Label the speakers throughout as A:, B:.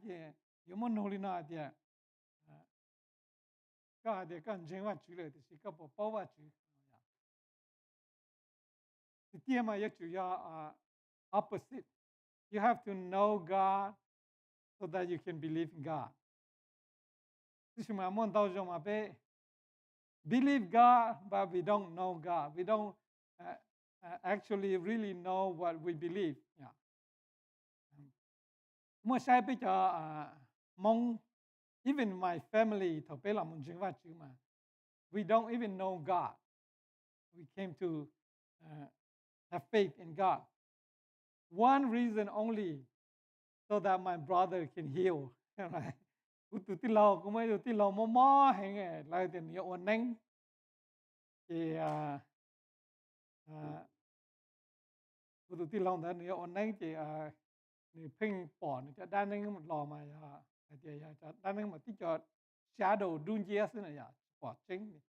A: thì yếu muốn nô lên nào thì có thì có chuyện vật chủ rồi thì có bảo vật chủ thì C&MA yếu chủ yếu opposite. You have to know God so that you can believe in God. Chứ mà muốn đâu rồi mà bé believe God, but we don't know God. We don't actually really know what we believe. Yeah. Mua sai bây giờ mong even my family thọ bé làm một chuyện vật chứ mà we don't even know God. We came to have faith in God. One reason only, so that my brother can heal. Right? Tụi tí lâu cũng mấy tụi tí lâu mò hay nghe lại thì nhiều ổn nén thì tụi tí lâu đó nhiều ổn nén thì nhiều phim bỏ nó cho đa nén một lò mà thì cho đa nén mà tí cho shadow đun dê xí này bỏ chính.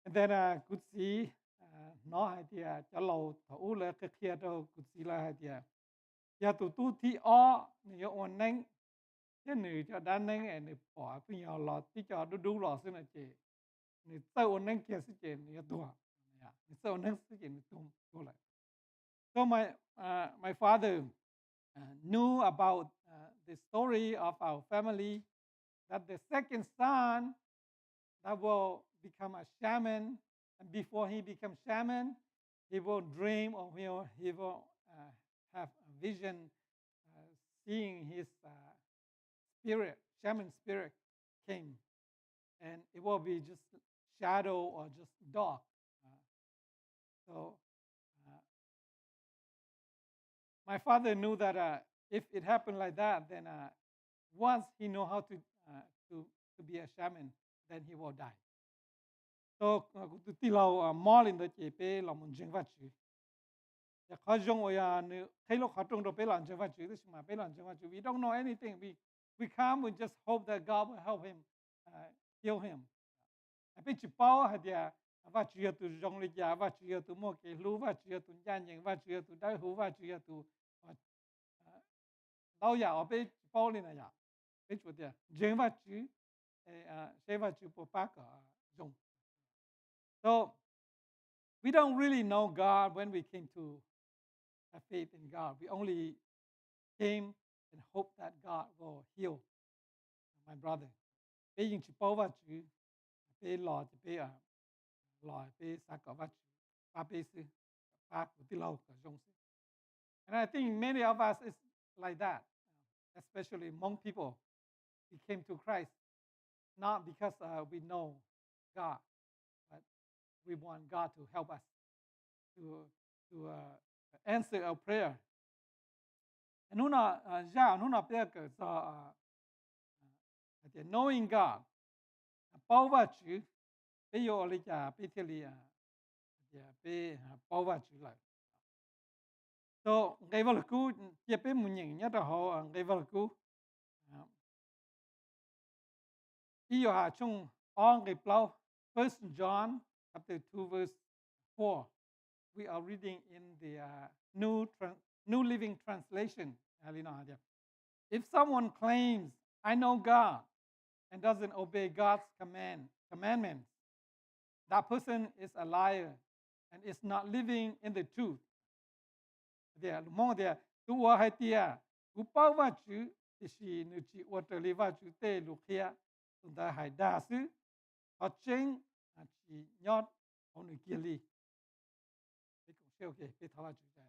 A: And then could see nó hay thì cho lâu thấu là cái kia đâu could see là hay thì giờ tụi tu thì nhiều ổn nén cái nữ cho đa nén này nữ bỏ cái nhiều lò tí cho đủ lò xí này chị nữ sau ổn nén kia xí chị nữ tua nữ sau ổn nén xí chị nữ tua lại. So my father knew about the story of our family, that the second son that will become a shaman, and before he becomes shaman, he will dream or he will have a vision, seeing his spirit, shaman spirit came, and it will be just shadow or just dark. So my father knew that if it happened like that, then once he know how to be a shaman, then he will die. So tí lâu mò lên đó chỉ bé làm một chuyện vật chủ. Ya khó dùng rồi thấy lúc khó trong đó bé làm chuyện vật chủ, tức mà bé làm chuyện vật chủ. We don't know anything. We come, we just hope that God will help him, heal him. Bé chỉ bảo hay là vật chủ tu dùng lịch giả, vật chủ tu mua cái lúa, vật chủ tu nhàn nhàng, vật chủ tu đại hữu, vật chủ tu lâu giờ ở bé chỉ bảo lên này ya, bé chủ địa chuyện vật chủ, sẽ vật chủ bộ bác dùng. So we don't really know God when we came to have faith in God. We only came and hope that God will heal my brother. Bây giờ chỉ bảo vật chủ, bây lò thì bây lò bây sát cả vật chủ, ba bây sư, ba của tí lâu cả dùng. And I think many of us is like that, especially Hmong people. We came to Christ not because we know God, but we want God to help us to answer our prayer. And nuna prayer so knowing God, bảo vật chủ, bây giờ lấy cha bây giờ lấy bây bảo vật chủ lại. So cái vật cũ chỉ bây muốn nhìn nhất là họ cái vật cũ. Ý là trong cái bao First John chapter 2 verse 4. We are reading in the New Living Translation. If someone claims, I know God, and doesn't obey God's commandments, that person is a liar and is not living in the truth. Tu hai tia, tu bao va chu, thì nu chỉ water li va chu te lu kia, chúng ta hai đa sư, họ chính chỉ nhót họ nu kia li. Cái cũng siêu cái bị tháo chu đây.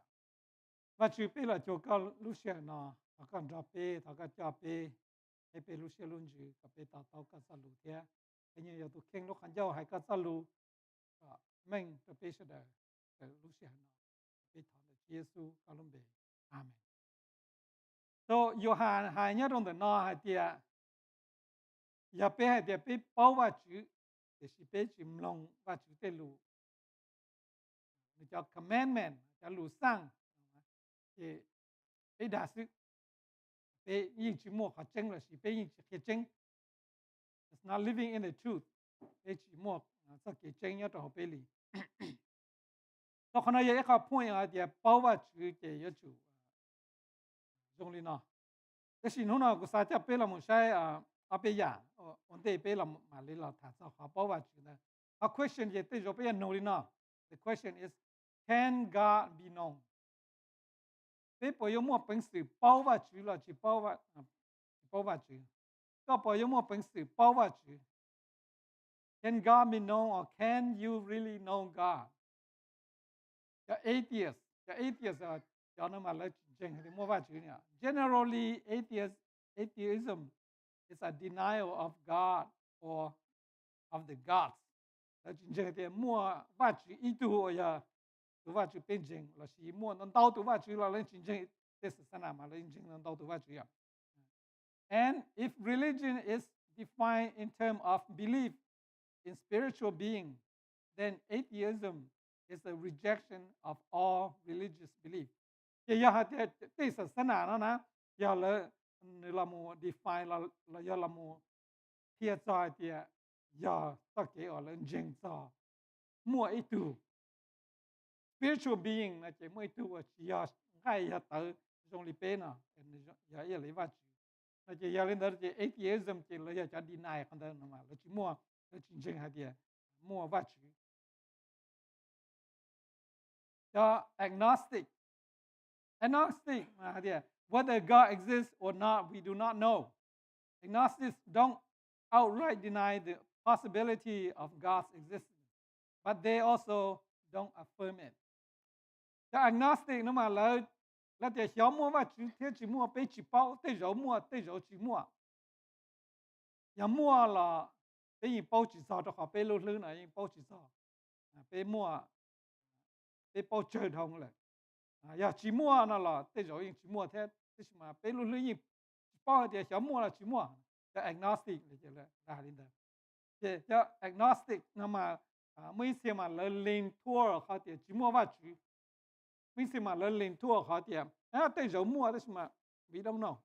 A: Và chu bị là cho cái lu xe nó, họ còn drop pe, họ còn cho pe, cái pe lu xe luôn chu, cái pe tao tao cái sa lu kia, cái như tu keng lu khăn giao hai cái sa lu, mình cái pe sẽ đời, cái lu xe nó, pe tháo được Giêsu cái luôn bề, Amen. So Johann hai nhớ trong đó nó hai tia, ya pe hai tia pe bao va chu, thì si pe chim long va chu te lu. Nó cho commandment, cho lu sang, thì pe đa sức, pe yin chỉ mua khó chăng là si pe yin chỉ chăng. It's not living in the truth. Pe chỉ mua sao cái chăng nhớ trong pe li. So khi nào vậy cái point hai tia bao va chu thì nhớ chu, dùng li nó. แต่สิ่งนู้นก็สาจะเป็นละมุนใช้อาเปียอันเดียเป็นละมาลีเราถามเขาเขาบอกว่าจริงนะ A question เยติจบไปยังโนรินะ The question is can God be known เป็นพอยมั่วเป็นสื่อเป้าว่าจริงเราจีเป้าว่าจริงก็พอยมั่วเป็นสื่อเป้าว่าจริง Can God be known or can you really know God จะ atheist จะ atheist จะนั่นมาเลยจริงที่มั่วว่าจริงเนี่ย Generally atheism is a denial of God or of the gods แล้วจริงๆที่มั่วว่าจริงอีตัวอย่าตัวว่าจริงเป็นจริงแล้วสิมั่วนั่นเต้าตัวว่าจริงแล้วเลยจริงๆที่ศาสนามาเลยจริงๆนั่นเต้าตัวว่าจริงอ่ะ And if religion is defined in terms of belief in spiritual being, then atheism is a rejection of all religious belief. จะอย่าที่ศาสนาแล้วนะอย่าเลยเราโม define เราอย่าเราโมเทียใจเดียอย่าสักเกี่ยวเลยจริงจ้ามั่วอีตู spiritual being นะจะมั่วอีตูอย่าให้อย่าเตอจงรีเป็นอ่ะอย่าเลยว่า那就要领导这 atheism 这了要叫 deny 看到了嘛，那就莫那真正还的莫挖掘，叫 agnostic 啊的 whether God exists or not we do not know. Agnostics don't outright deny the possibility of God's existence, but they also don't affirm it. 叫 agnostic 那么了。那点小莫嘛，天气莫被气包，对肉莫对肉气莫，要莫了，被人包起烧的好，被路冷了人包起烧，被莫被包折腾了，要气莫那了，对肉人气莫天，这什么被路冷人包点小莫了气莫，叫 agnostic 那就了哪里的，这叫 agnostic，那么每次嘛来领托尔好点气莫挖去。ไม่ใช่มาเล่นทั่วเขาเดียมแต่เรามั่วได้ใช่ไหม we don't know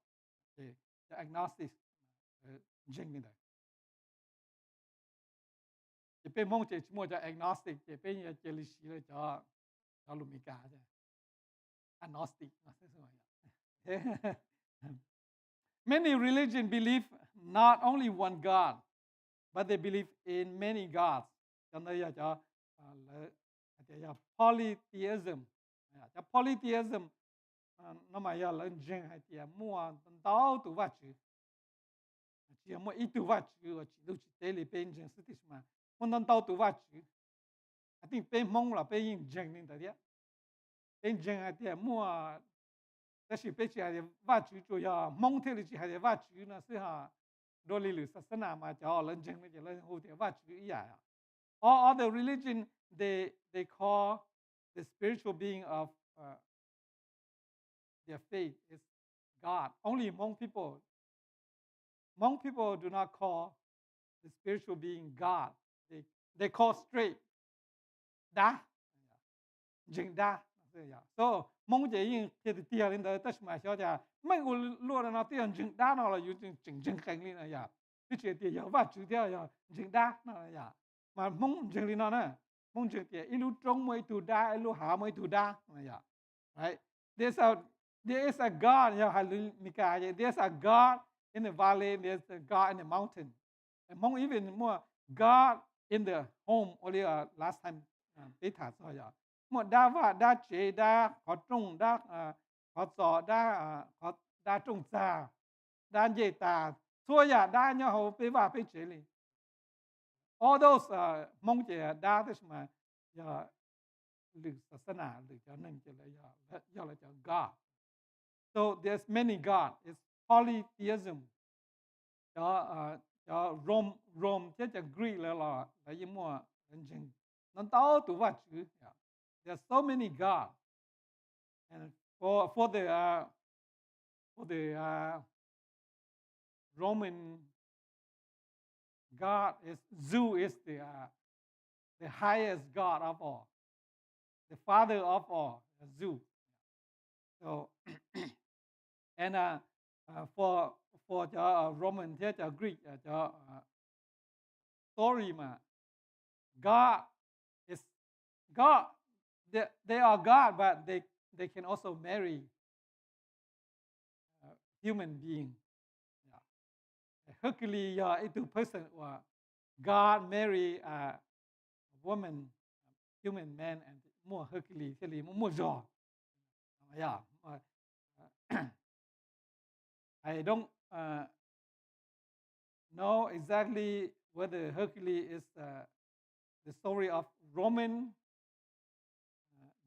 A: จะ agnostic จริงนี่เลยจะเป็นมองเจชิมัวจะ agnostic จะเป็นอย่างเจลิชีเลยจะลุมิกาใช่ agnostic นะใช่ไหม Many religions believe not only one God but they believe in many gods จังเลยจะ polytheismจะ polytheism 那么要认真还点莫到度挖掘，只要莫一度挖掘，我只都去这里变成是的什么，莫能到度挖掘，I think 变懵了，变认真的的，变真还点莫，但是变起来挖掘就要蒙特里去还得挖掘呢，是哈，罗里鲁ศาสนามา叫认真的就认好点挖掘一样呀。All other religion they call the spiritual being of their faith is God. Only Hmong people do not call the spiritual being God. They call straight Da, Jing Da. So Hmong chỉ in thì tiền lên đó tất mà sao chả mấy người luôn là tiền Jing Da nó là dùng Jing khánh lên này ya. Cái chuyện tiền giờ vắt chữ tiền ya Jing Da nó là ya. Mà Hmong Jing lên nó nè, Hmong Jing tiền ilu trong mấy tu Da, ilu hạ mấy tu Da này ya. Right? There is a God, there's a God in the valley, there's a God in the mountain. And Hmong even more God in the home, only last time they thought so. More da chế, da khó trung, da khó sọ, da trung xa, da dễ ta, xua da nhau hầu bế và bế chế li. All those Hmong chế da this mà lựcศาสนาหรือจะนั่งจะเลยย่อเลยจะ God. So there's many God. It's polytheism. จะRome ที่จะ Greek เลยล่ะแล้วยิ่งมั่วจริงนั่นเต้าตัวว่าชื่อ There's so many God. And for the Roman God is Zoov is the highest God of all. The father of all, Zoov. So, and for the Roman, the Greek, the story, God is God. They are God, but they can also marry human being. Yeah. Hercules is a person or God marry a woman, human man, and more Hercules, more jaw. Yeah. I don't know exactly whether Hercules is the story of Roman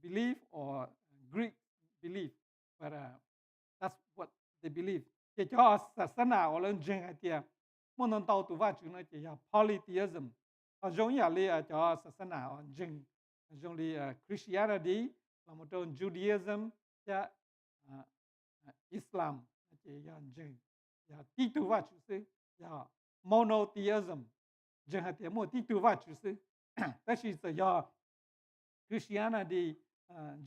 A: belief or Greek belief, but that's what they believe. Chỉ cho xã nào lên trên hay tiệt, muốn non tàu tụ vắt chúng nó chỉ là polytheism. Ở giống như là cho xã nào trên, giống như Christianity, là một trong Judaism, cha Islam chỉ là trên, là tí tụ vắt chúng sư, là monotheism, trên hay tiệt mua tí tụ vắt chúng sư. Đó là Christianity,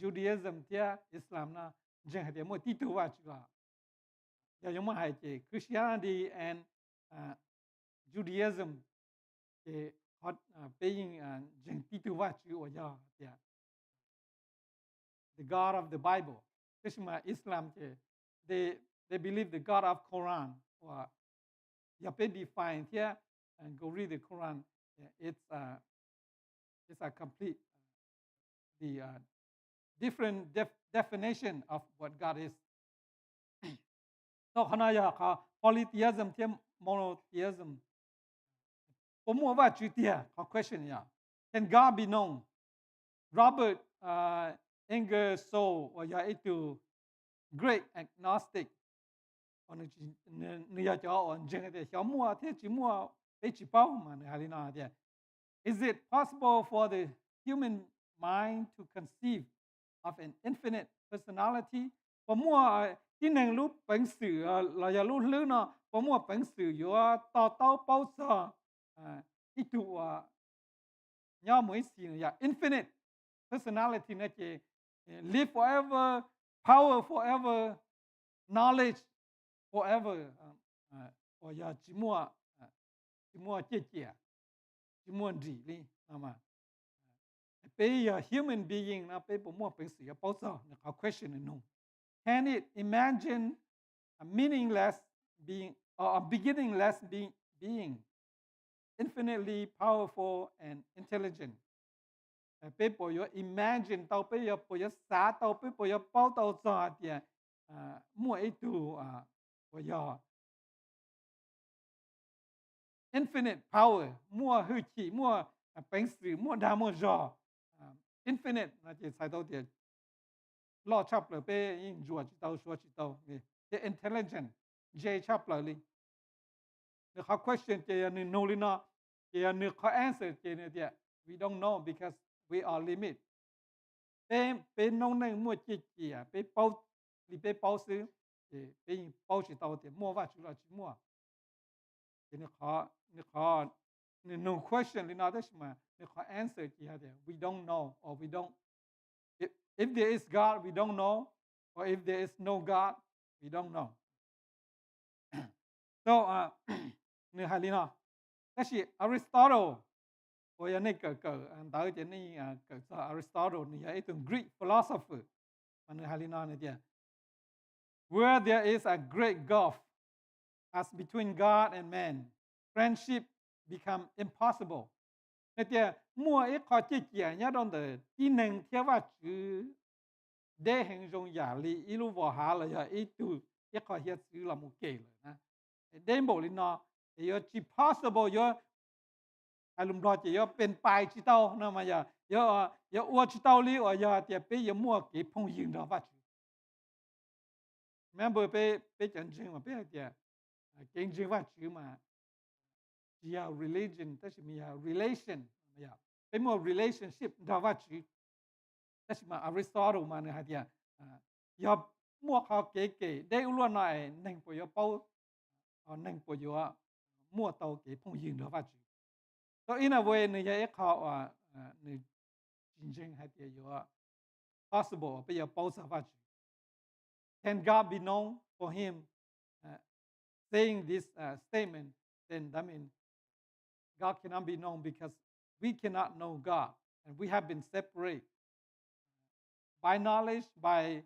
A: Judaism, cha Islam na, trên hay tiệt mua tí tụ vắt chúng là. Giống như vậy, Christianity and Judaism thì họ paying dân titu va chữ ở giờ the God of the Bible. Thế mà Islam thì they believe the God of Quran or you pay define here and go read the Quran. It's a complete the different definition of what God is. So khana ya kha polytheism thêm monotheism. Pomo va chữ tia kha question ya. Can God be known? Robert Ingersoll or ya itu great agnostic. On ni ya cho on jeng de xiao mua thế chỉ mua để chỉ bao mà ni hai na dia. Is it possible for the human mind to conceive of an infinite personality? Pomoที่หนึ่งรู้เป็นสื่อเราอย่ารู้ลึกเนาะผมว่าเป็นสื่ออยู่ว่าต่อเต้าเป้าซออีตัวย่อมวยสิ่งอย่าง infinite personality นะเจ live forever power forever knowledge forever 我要寂寞姐姐寂寞地哩那么被 human being นะ被ผมว่าเป็นสื่อเป้าซอเนี่ยเขา question นึงCan it imagine a meaningless being or a beginningless being, infinitely powerful and intelligent? People you imagine tao pe you po you sa tao pe po you bao tao za dia mua itu po you infinite power mua hư chi mua bánh sử mua đa mua giò infinite là chỉ sai tao dia lo chắp lời pe in rùa chỉ tao xua chỉ tao the intelligent j chắp lời đi the question che ni no li na che ni kho answer che ne dia we don't know because we are limit pe nông nên mua chi chi pe bao li pe bao sư pe bao chỉ tao thì mua va chỉ là chỉ mua thì ni kho ni no question li na đó mà ni kho answer chi ha we don't know or we don't. If there is God, we don't know, or if there is no God, we don't know. So, như hai lino, đó là Aristotle, or ya này đào cái này Aristotle, này là Greek philosopher, mà như hai lino này dia. Where there is a great gulf, as between God and man, friendship become impossible. Nên thì mua ít khó chia sẻ nhá đòn từ kỹ năng theo và chữ để hình dung giả lý ý lu vào hạ là ít từ ít khó hiện chữ là một kể rồi na để bộ lên nó thì chỉ possible yo alum đó chỉ yo bên bài chỉ tao nó mà yo uo chỉ tao lý ở yo thì bây giờ mua cái phong yên đó và chữ member bây chân chính mà bây giờ kinh chính và chữ mà chỉ là religion tức là relation cái một relationship đó và chữ tức là Aristotle mà này thì giờ mua họ kể để luôn này nên phải có bao nên phải có mua tàu cái phong yên đó và chữ so in a way này cái họ này chính chính hay thì có possible bây giờ bao giờ và chữ can God be known for him saying this statement then that means God cannot be known because we cannot know God, and we have been separated by knowledge, by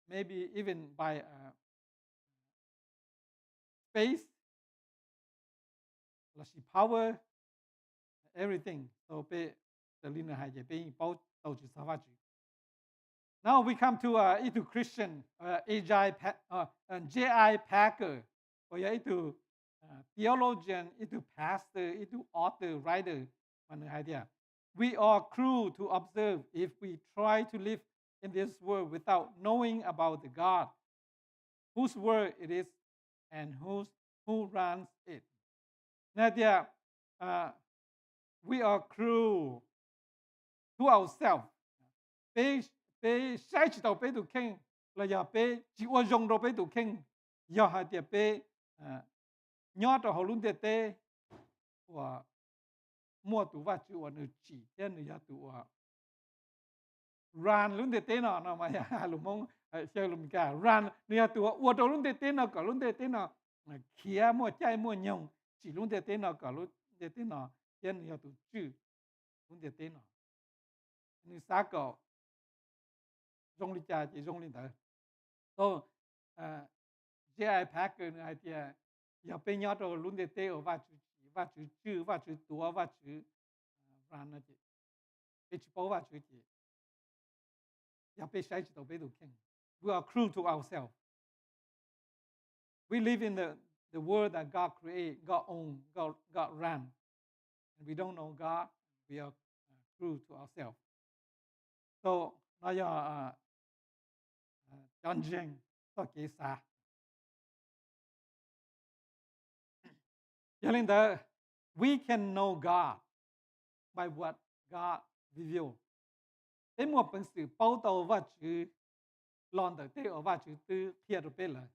A: maybe even by space, là she power, everything. So pe the lina hai je pe bao tàu chữ sa va chữ. Now we come to into Christian J.I. Packer, or into theologian, into pastor, into author, writer. Idea. We are cruel to observe if we try to live in this world without knowing about the God, whose word it is, and who runs it. Nadia, we are cruel to ourselves. Bé sai chỉ đầu bé tụ kinh là giờ bé chỉ qua dùng đầu bé tụ kinh giờ hai tiệp bé nhớ cho họ luôn tê và mua tụ và chịu và nữ chỉ trên nữ giờ tụ ran luôn tê nó mà ya lùm mong chơi lùm cả ran nữ giờ tụ uo đầu luôn tê nó cả luôn tê nó kia mua chay mua nhung chỉ luôn tê nó cả luôn tê nó trên nữ giờ tụ chữ luôn tê nó nữ sao cả dùng lý cha chỉ dùng lý thở, so J.I. Packer này thì giờ bây giờ tôi luôn để tê ở và chữ chữ tua và chữ ran này thì bây chữ bao và chữ thì giờ bây sai chữ đầu bây đầu kinh, we are cruel to ourselves. We live in the world that God created, God owned, God ran, and we don't know God. We are cruel to ourselves. So now giờ John Jing so kế xa. Cho nên là we can know God by what God revealed. Thế một phần sự bao đầu và chữ lon được thế ở và chữ tư kia được bên là.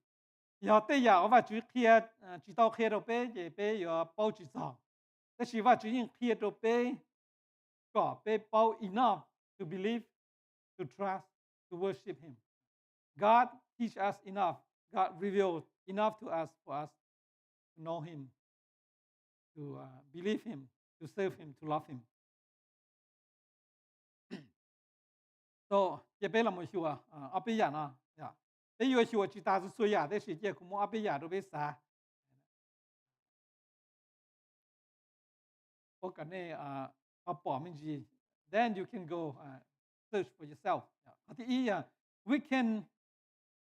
A: Giờ thế giờ ở và chữ kia chỉ tao kia được bên thì bên giờ bao chữ sao. Thế chỉ và chữ những kia được bên có bên bao enough to believe, to trust, to worship Him. God teach us enough. God revealed enough to us for us to know Him, to believe Him, to serve Him, to love Him. So, giờ bây là một số ở bây giờ nó, bây giờ số chỉ ta số giờ đấy sự giờ cũng ở bây giờ đối với xã. Có cái này ở bỏ mình gì, then you can go search for yourself. Thì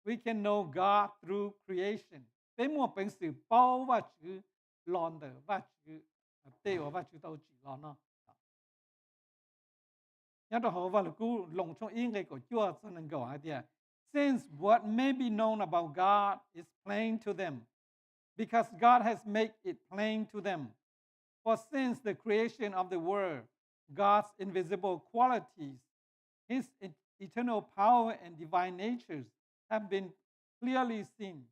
A: we can know God through creation. Bây một phần sự bao và chữ lon được và chữ tê và chữ tàu chỉ lon nó. Nhớ đó họ vào là cú lồng trong ý nghĩa của Chúa cho nên gọi là since what may be known about God is plain to them, because God has made it plain to them. For since the creation of the world, God's invisible qualities, His eternal power and divine natures have been clearly seen,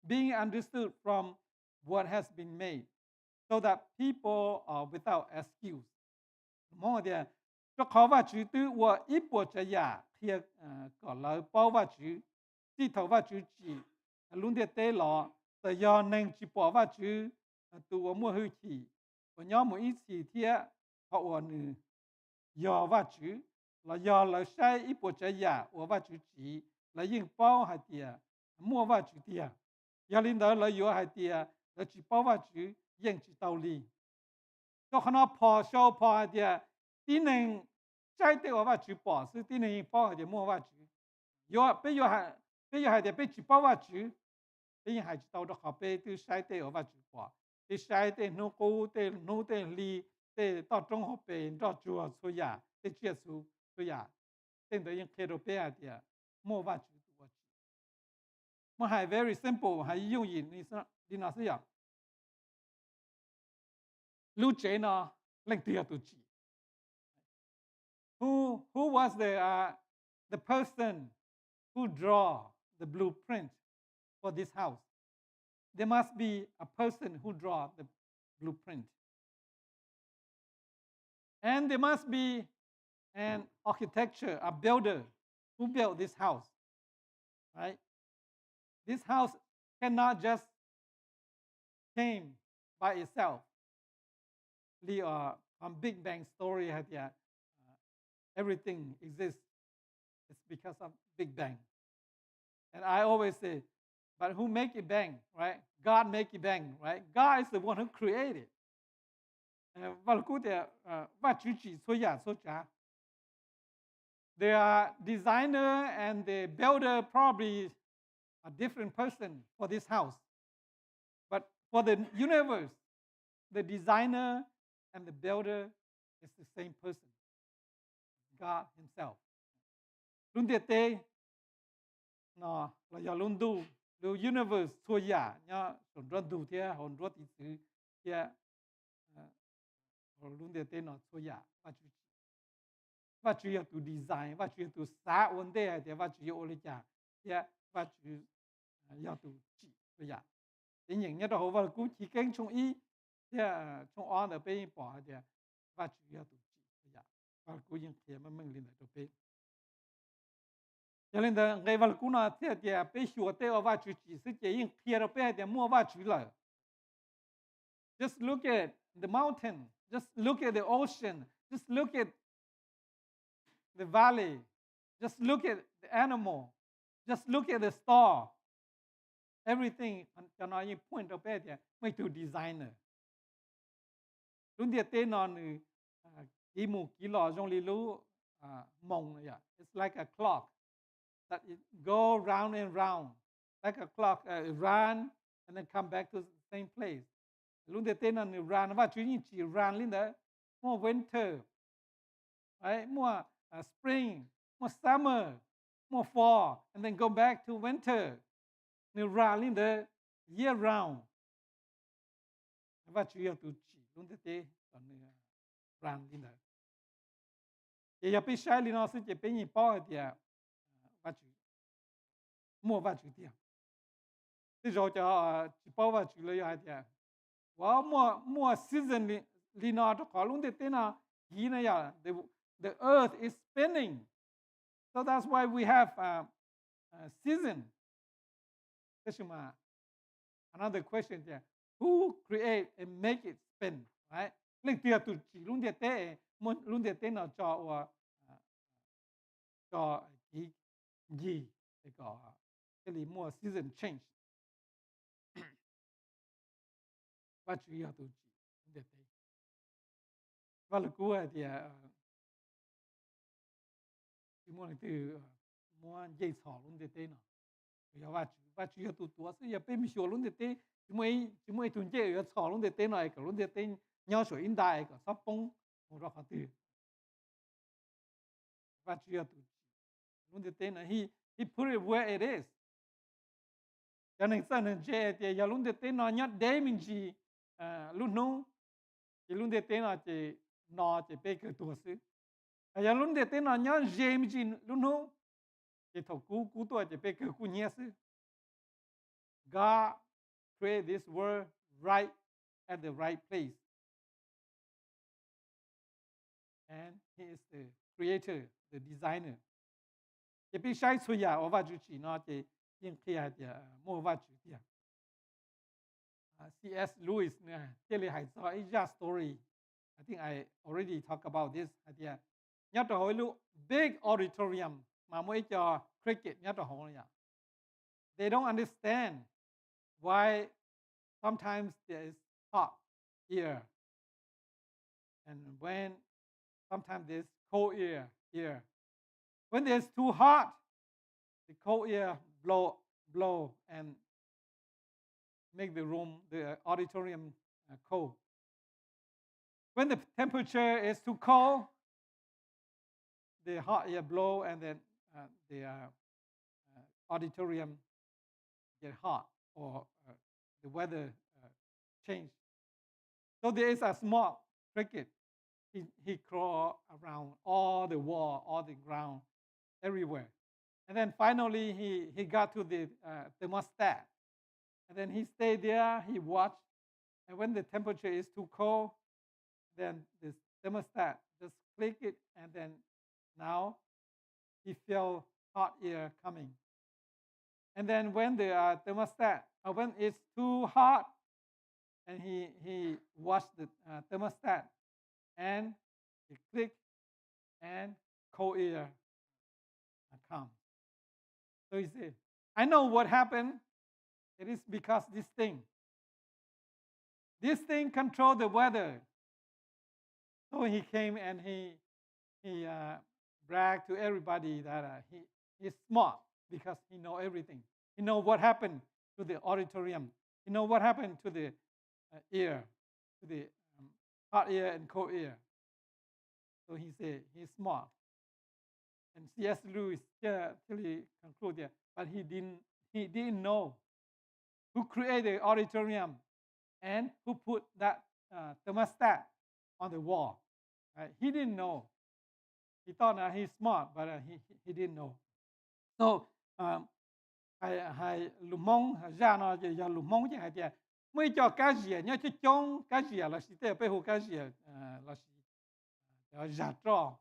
A: being understood from what has been made, so that people are without excuse. More there. Cho khó và chữ tư và ít bộ trái giả khi có lời bao và chữ chỉ thấu và chữ chỉ luôn để tê lọ tại do nên chỉ bỏ và chữ tụ mua hư chỉ và nhóm một ít chỉ thiệt họ hoàn do và chữ là do lời sai ít bộ trái giả và chữ chỉ là những bao hay tiệt mua và chữ tiệt giờ linh đó là do hay tiệt là chỉ bao và chữ những chỉ đạo lý cho họ bỏ sau bỏ hay tiệt tí nên trái tê ở và chữ bỏ sự tí nên bỏ thì mua và chữ, bây giờ hay để bây chữ bỏ và chữ, bây giờ hay chỉ tao đó họ bây từ trái tê ở và chữ bỏ, từ trái tê nô cô tê nô tê li tê tao trong họ bây tao chùa suy ya, tê chia su suy ya, tên đó những kia đó bây giờ thì mua và chữ tu và chữ, mà hay very simple hay dùng gì đi nói gì à, lưu chế nó lên tiền tu chỉ. Who was the person who draw the blueprint for this house? There must be a person who draw the blueprint. And there must be an architecture, a builder who built this house. Right? This house cannot just came by itself. On Big Bang story everything exists. It's because of Big Bang. And I always say, But who make it bang, right? God make it bang, right? God is the one who created. Và cụ thể và chú chỉ số giả số trả. The designer and the builder probably a different person for this house. But for the universe, the designer and the builder is the same person, God Himself. Luôn tiệt tê, nó là do luôn du, the universe số giả nhá, hồn rất du thế, hồn rất ý tứ thế, luôn tiệt tê nó số giả và chủ yếu từ design, và chủ yếu từ xã vấn đề thì và chủ yếu là chả, thế và chủ yếu từ chỉ số giả. Thế những nhất đó và cũng chỉ kén trong ý, thế trong on ở bên bỏ thì và chủ yếu từ chỉ số giả, và cũng những kia mà mình lên được bên. cho nên là ngày vào cũng là thế thì bây giờ thế và chủ chỉ sự chỉ những kia rồi bây giờ mua và chủ lại. Just look at the mountain, just look at the ocean, just look at the valley, just look at the animal, just look at the star. Everything cho nó những point rồi bây giờ mới từ designer. Lúc địa tên nó như kỹ mù kỹ lò trong lý lú mông này, it's like a clock that it go round and round, like a clock, run and then come back to the same place. Lúc địa tên nó như run và chú chỉ run lên đó, more winter, right? More spring, more summer, more fall, and then go back to winter. Như run lên đó year round. Và chú yếu từ chỉ lúc địa tên còn như run lên đó. Giờ bây giờ li nó sẽ chỉ bên nhị bao thì và chủ mua và chủ tiền. Thì rồi cho chỉ bao và chủ lấy hai tiền. Và mua season li nó đó có luôn thế nào gì này à? The earth is spinning, so that's why we have season. Thế mà another question here: who create and make it spin, right? Lịch tiệt tụi chỉ luôn thế luôn thế nào cho gì để có cái gì mua season change và chủ yếu từ chỉ để thế và lúc cuối thì mua từ mua dây xỏ luôn để thế nào và chủ yếu từ tua sẽ bây mình sửa luôn để thế chúng mới tuần chơi xỏ luôn để thế này cả luôn để thế nhau sửa in đại cả sắp bông một đó cả từ và chủ yếu từ luôn để thế này he put it where it is. Cho nên sao nên chơi thì giờ luôn để tên nó nhát đế mình chỉ luôn nung thì luôn để tên nó chỉ bé cái tuổi xứ giờ luôn để tên nó nhát dễ mình chỉ luôn nung thì thầu cú tuổi chỉ bé cái cú nhẹ xứ. God created this world right at the right place, and He is the creator, the designer. Thì bây giờ suy ya ở vào chỉ nó thì những kia thì mua vào chủ tiền. C.S. Lewis nè, cái này hay so Asia story. I think I already talked about this idea. Nhớ tới hồi lúc big auditorium mà mới cho cricket nhớ tới hồi này. They don't understand why sometimes there is hot here and when sometimes there's cold air here. When there's too hot, the cold air blow and make the room, the auditorium cold. When the temperature is too cold, the hot air blow and then the auditorium get hot or the weather change. So there is a small cricket. He crawl around all the wall, all the ground, everywhere. And then finally he got to the thermostat. And then he stayed there, he watched. And when the temperature is too cold, then this thermostat just click it, and then now he feel hot air coming. And then when the thermostat, when it's too hot, and he watched the thermostat, and he click, and cold air comes. So he said, I know what happened. It is because this thing control the weather. So he came and he bragged to everybody that he is smart because he know everything. He know what happened to the auditorium. He know what happened to the ear, to the hot ear and cold ear. So he said he's smart. And C.S. Lewis actually concluded, but he didn't know who created the auditorium and who put that thermostat on the wall. Right? He didn't know. He thought that he's smart, but he didn't know. So hai lục mông ra nó giờ lục mông chứ hay mới cho cá gì nhớ chứ chông cá gì là sĩ tế bây hồ cá gì là sĩ giả trò,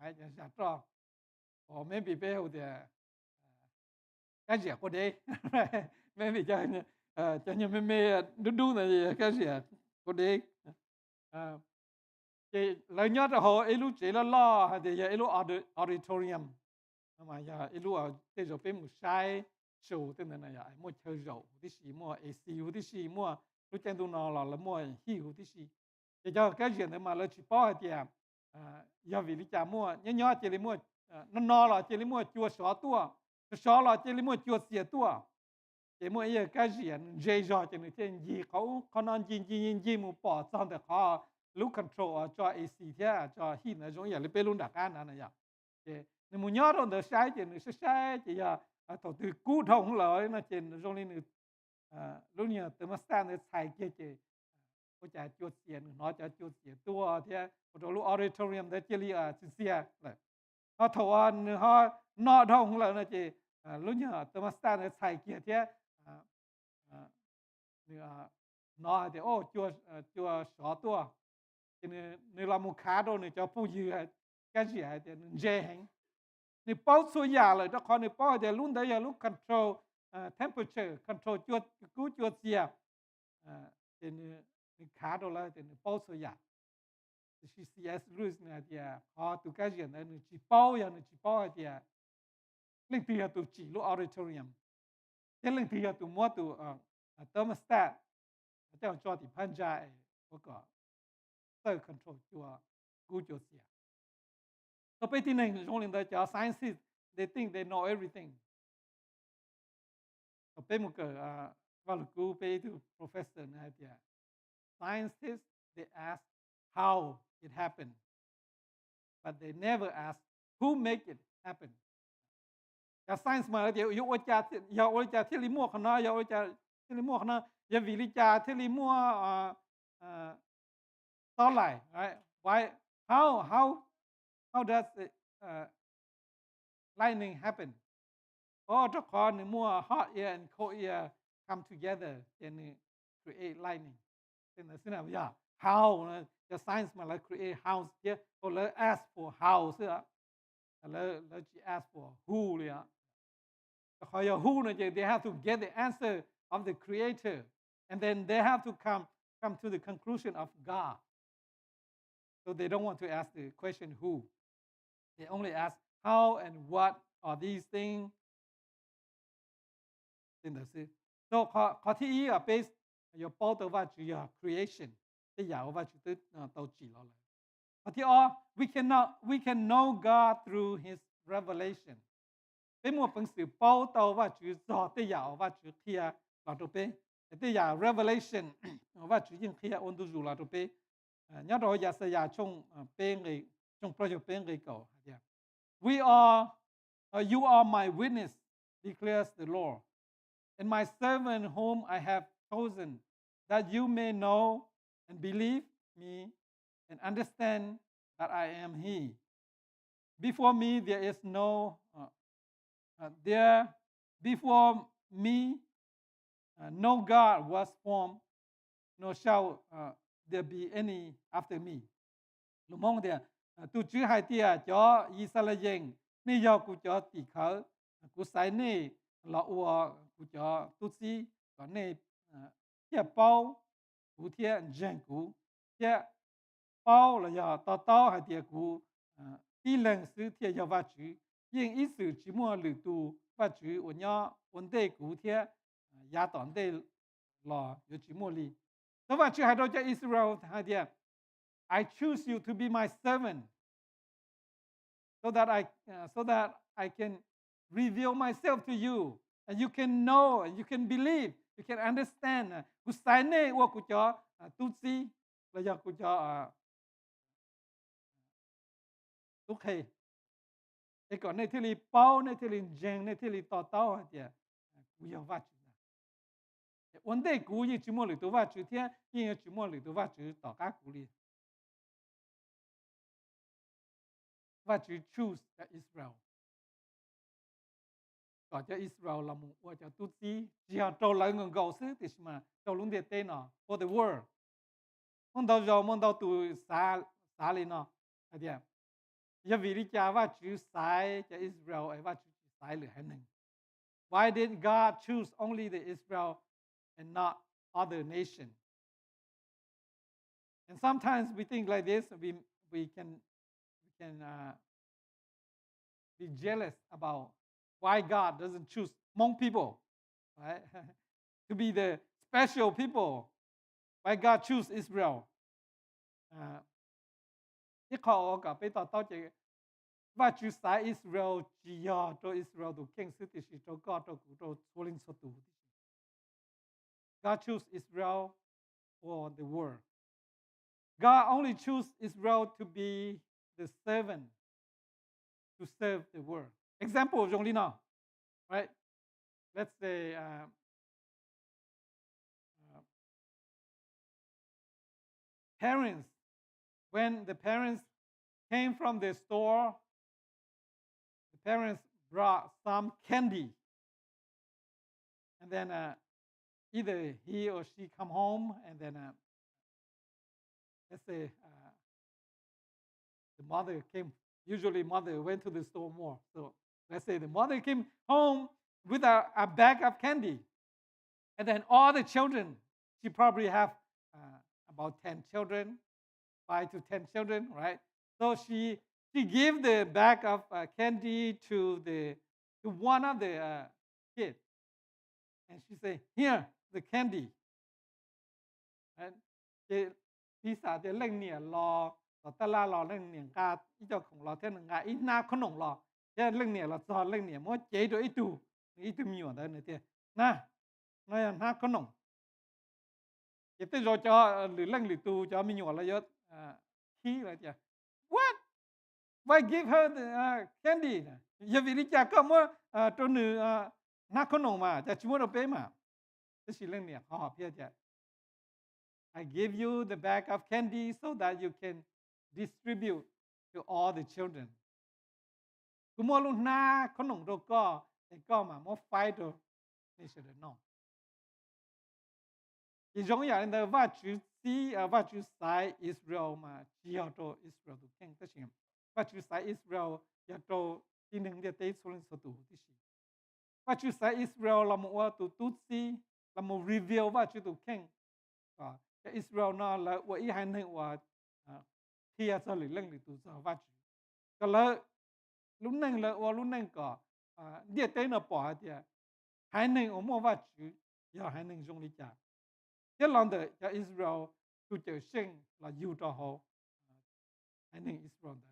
A: right? Giả trò, or maybe bây hồ thì cá gì có đấy, maybe cho nhiều mê đu này cá gì có đấy. Thì lời nhớ là họ ilu chỉ là lo hay thì ilu auditorium mà giờ ilu ở đây rồi bên một sai show tên này là mua chơi rượu tí xí mua AC tí xí mua lúc trên tu nó là mua hiu tí xí thì cho cái chuyện này mà là chỉ bao thì giờ vì lý cha mua nhớ chỉ mua nó là chỉ mua chua xóa là chỉ mua chua xỉa tua chỉ mua cái chuyện dễ dàng chỉ nên trên gìเขาnói gì mua bỏ xong thì họ lúc control cho AC thế cho heat này giống như là bên luôn đặc an này vậy thì nếu muốn nhớ rồi sai thì nó sẽ sai chỉ là tổ từ cú thông lợi nó trên giống như lúc như thermostat nó xài kia chỉ có trả chuột tiền nó trả chuột tiền tua thế rồi lúc auditorium đấy chỉ là xe này họ thầu họ nọ thông lợi nó chỉ lúc như thermostat nó xài kia thế nó thì chua xóa tua thì nếu làm một khá đâu thì cho phụ dư cái gì thì dễ hành nếu bao số nhà rồi đó còn nếu bao thì luôn đấy là lúc control temperature control chuột gì thì nếu khá đâu là thì bao số nhà thì C.S. Lewis này thì họ tụ cái gì này chỉ bao thì linh thì tụ chỉ lúc auditorium thế linh thì tụ mua tụ thermostat cho thì phán giải có self control chuột gì so bây giờ này trong linh đó scientists they think they know everything so bây một cái vào lúc bây giờ professor này thì scientists they ask how it happened but they never ask who make it happen cái science mà thì yêu cha thiết lý mua khăn nó yêu cha thiết lý mua khăn nó yêu vì lý cha thiết lý mua sao lại right why how does it, lightning happen cho con mua hot air and cold air come together and create lightning thế là yeah how the science mà lại create house here or lại ask for how nữa lại chỉ ask for who liền hỏi who này they have to get the answer of the creator and then they have to come to the conclusion of God. So they don't want to ask the question who. They only ask how and what are these things. So có thi ở base your bao tờ và chữ creation. Cái giáo và chữ tàu chỉ lo lại. Có thi we can know God through His revelation. Bên một phần sự bao tàu và chữ do cái giáo và chữ kia là đồ bên. Cái giáo revelation và chữ những kia ôn tu dù là đồ bên. Nhớ rồi giả sử trong bên người trong project bên người cầu. You are my witness, declares the Lord, and my servant whom I have chosen, that you may know and believe me and understand that I am He. Before me there is no God was formed, nor shall there be any after me. Lúc mong thì tu chữ hai tia cho Israel ni do của cho tỷ khởi của sai ni là ua của cho tu sĩ có ni thiệp bao của thiệp dân của thiệp bao là do tao hai tia của y lần sự thiệp do vật chữ nhưng ý sự chỉ mua lử tu vật chữ của nhau vấn đề của thiệp ya tọn đây lo yo chỉ mua li so và chữ hai đôi cho Israel hai dia I choose you to be my servant so that I can reveal myself to you and you can know and you can believe you can understand ku sai ne wa ku cho Tutsi là do ku cho Tukhay e còn này thì bao này thì jeng này thì tao tao hả tiệt cú yêu vắt chữ vấn đề cú như chỉ mua lưỡi tôi vắt chữ thế như chỉ mua lưỡi tôi vắt chữ tao cá cú đi vắt chữ choose cho Israel còn cho Israel là một và cho Tutsi chỉ họ trâu lại người gầu xứ thì mà trâu luôn địa tên nó for the world mong đâu tụi xa lên nó hả tiệt giờ vì đi cha vắt chữ sai cho Israel ấy vắt chữ sai lưỡi hay nè Why did God choose only the Israel and not other nations? And sometimes we think like this. We can be jealous about why God doesn't choose Hmong people, right? To be the special people. Why God choose Israel? Ít khó cả bây giờ tao chỉ và chú sai Israel chỉ cho Israel tu kinh sư thì cho God cho cụ cho số linh số tu. God choose Israel for the world. God only choose Israel to be the servant to serve the world. Example trong lý nào, right? Let's say parents, when the parents came from the store, the parents brought some candy, and then either he or she come home, and then let's say the mother came. Usually, mother went to the store more. So let's say the mother came home with a bag of candy, and then all the children. She probably have about 10 children, 5 to 10 children, right? So she gave the bag of candy to one of the kids, and she said, "Here, the candy." Andพี่สาวจะเล่งเนี่ยรอต่อตลาดรอเล่งเนี่ยกาที่เจ้าของเราเท่านั้นกาอีหน้าขนมรอจะเล่งเนี่ยเราสอนเล่งเนี่ยมั่วเจ๊ตัวอีตูมีอยู่ได้เนี่ยเตี้ยนะน้อยหน้าขนมเจ๊ตัวจอหรือเล่งหรือตูจอมีอยู่อะไรเยอะขี้อะไรเจ้า what why give her the candy อย่าวิริจาก็มั่วตัวหนึ่งหน้าขนมมาจะชิมว่าเราเป๊ะมาจะสิเล่งเนี่ยเขาหอบเพี้ยเจ้าI give you the bag of candy so that you can distribute to all the children. กูมัวลุนหน้าขนมเราก็ไอ้ก็มามัวไฟตัวนี่เสด็จน้องอีจงอย่างนั้นว่าจุดที่ว่าจุดสายอิสราเอลมาจีเอาตัวอิสราเอลตัวแข่งตัวชิมว่าจุดสายอิสราเอลอยากตัวที่หนึ่งเดียวเตะส่วนสุดตัวที่สี่ว่าจุดสายอิสราเอลเรามัวตัวตุ๊ดซีเรามัวรีวิวว่าจุดตัวแข่งก็จะอิสราเอลน่ะแล้วว่าอีหันหนึ่งว่าที่อาจจะหรือเรื่องหรือตัวจะว่าจุดก็แล้วlúc nâng là lúc nâng có địa tên là bỏ thì hai nâng ở mua vật chữ giờ hai nâng dùng lý trả thế lần đó cho Israel tu trở sinh là yêu cho họ hai nâng Israel đó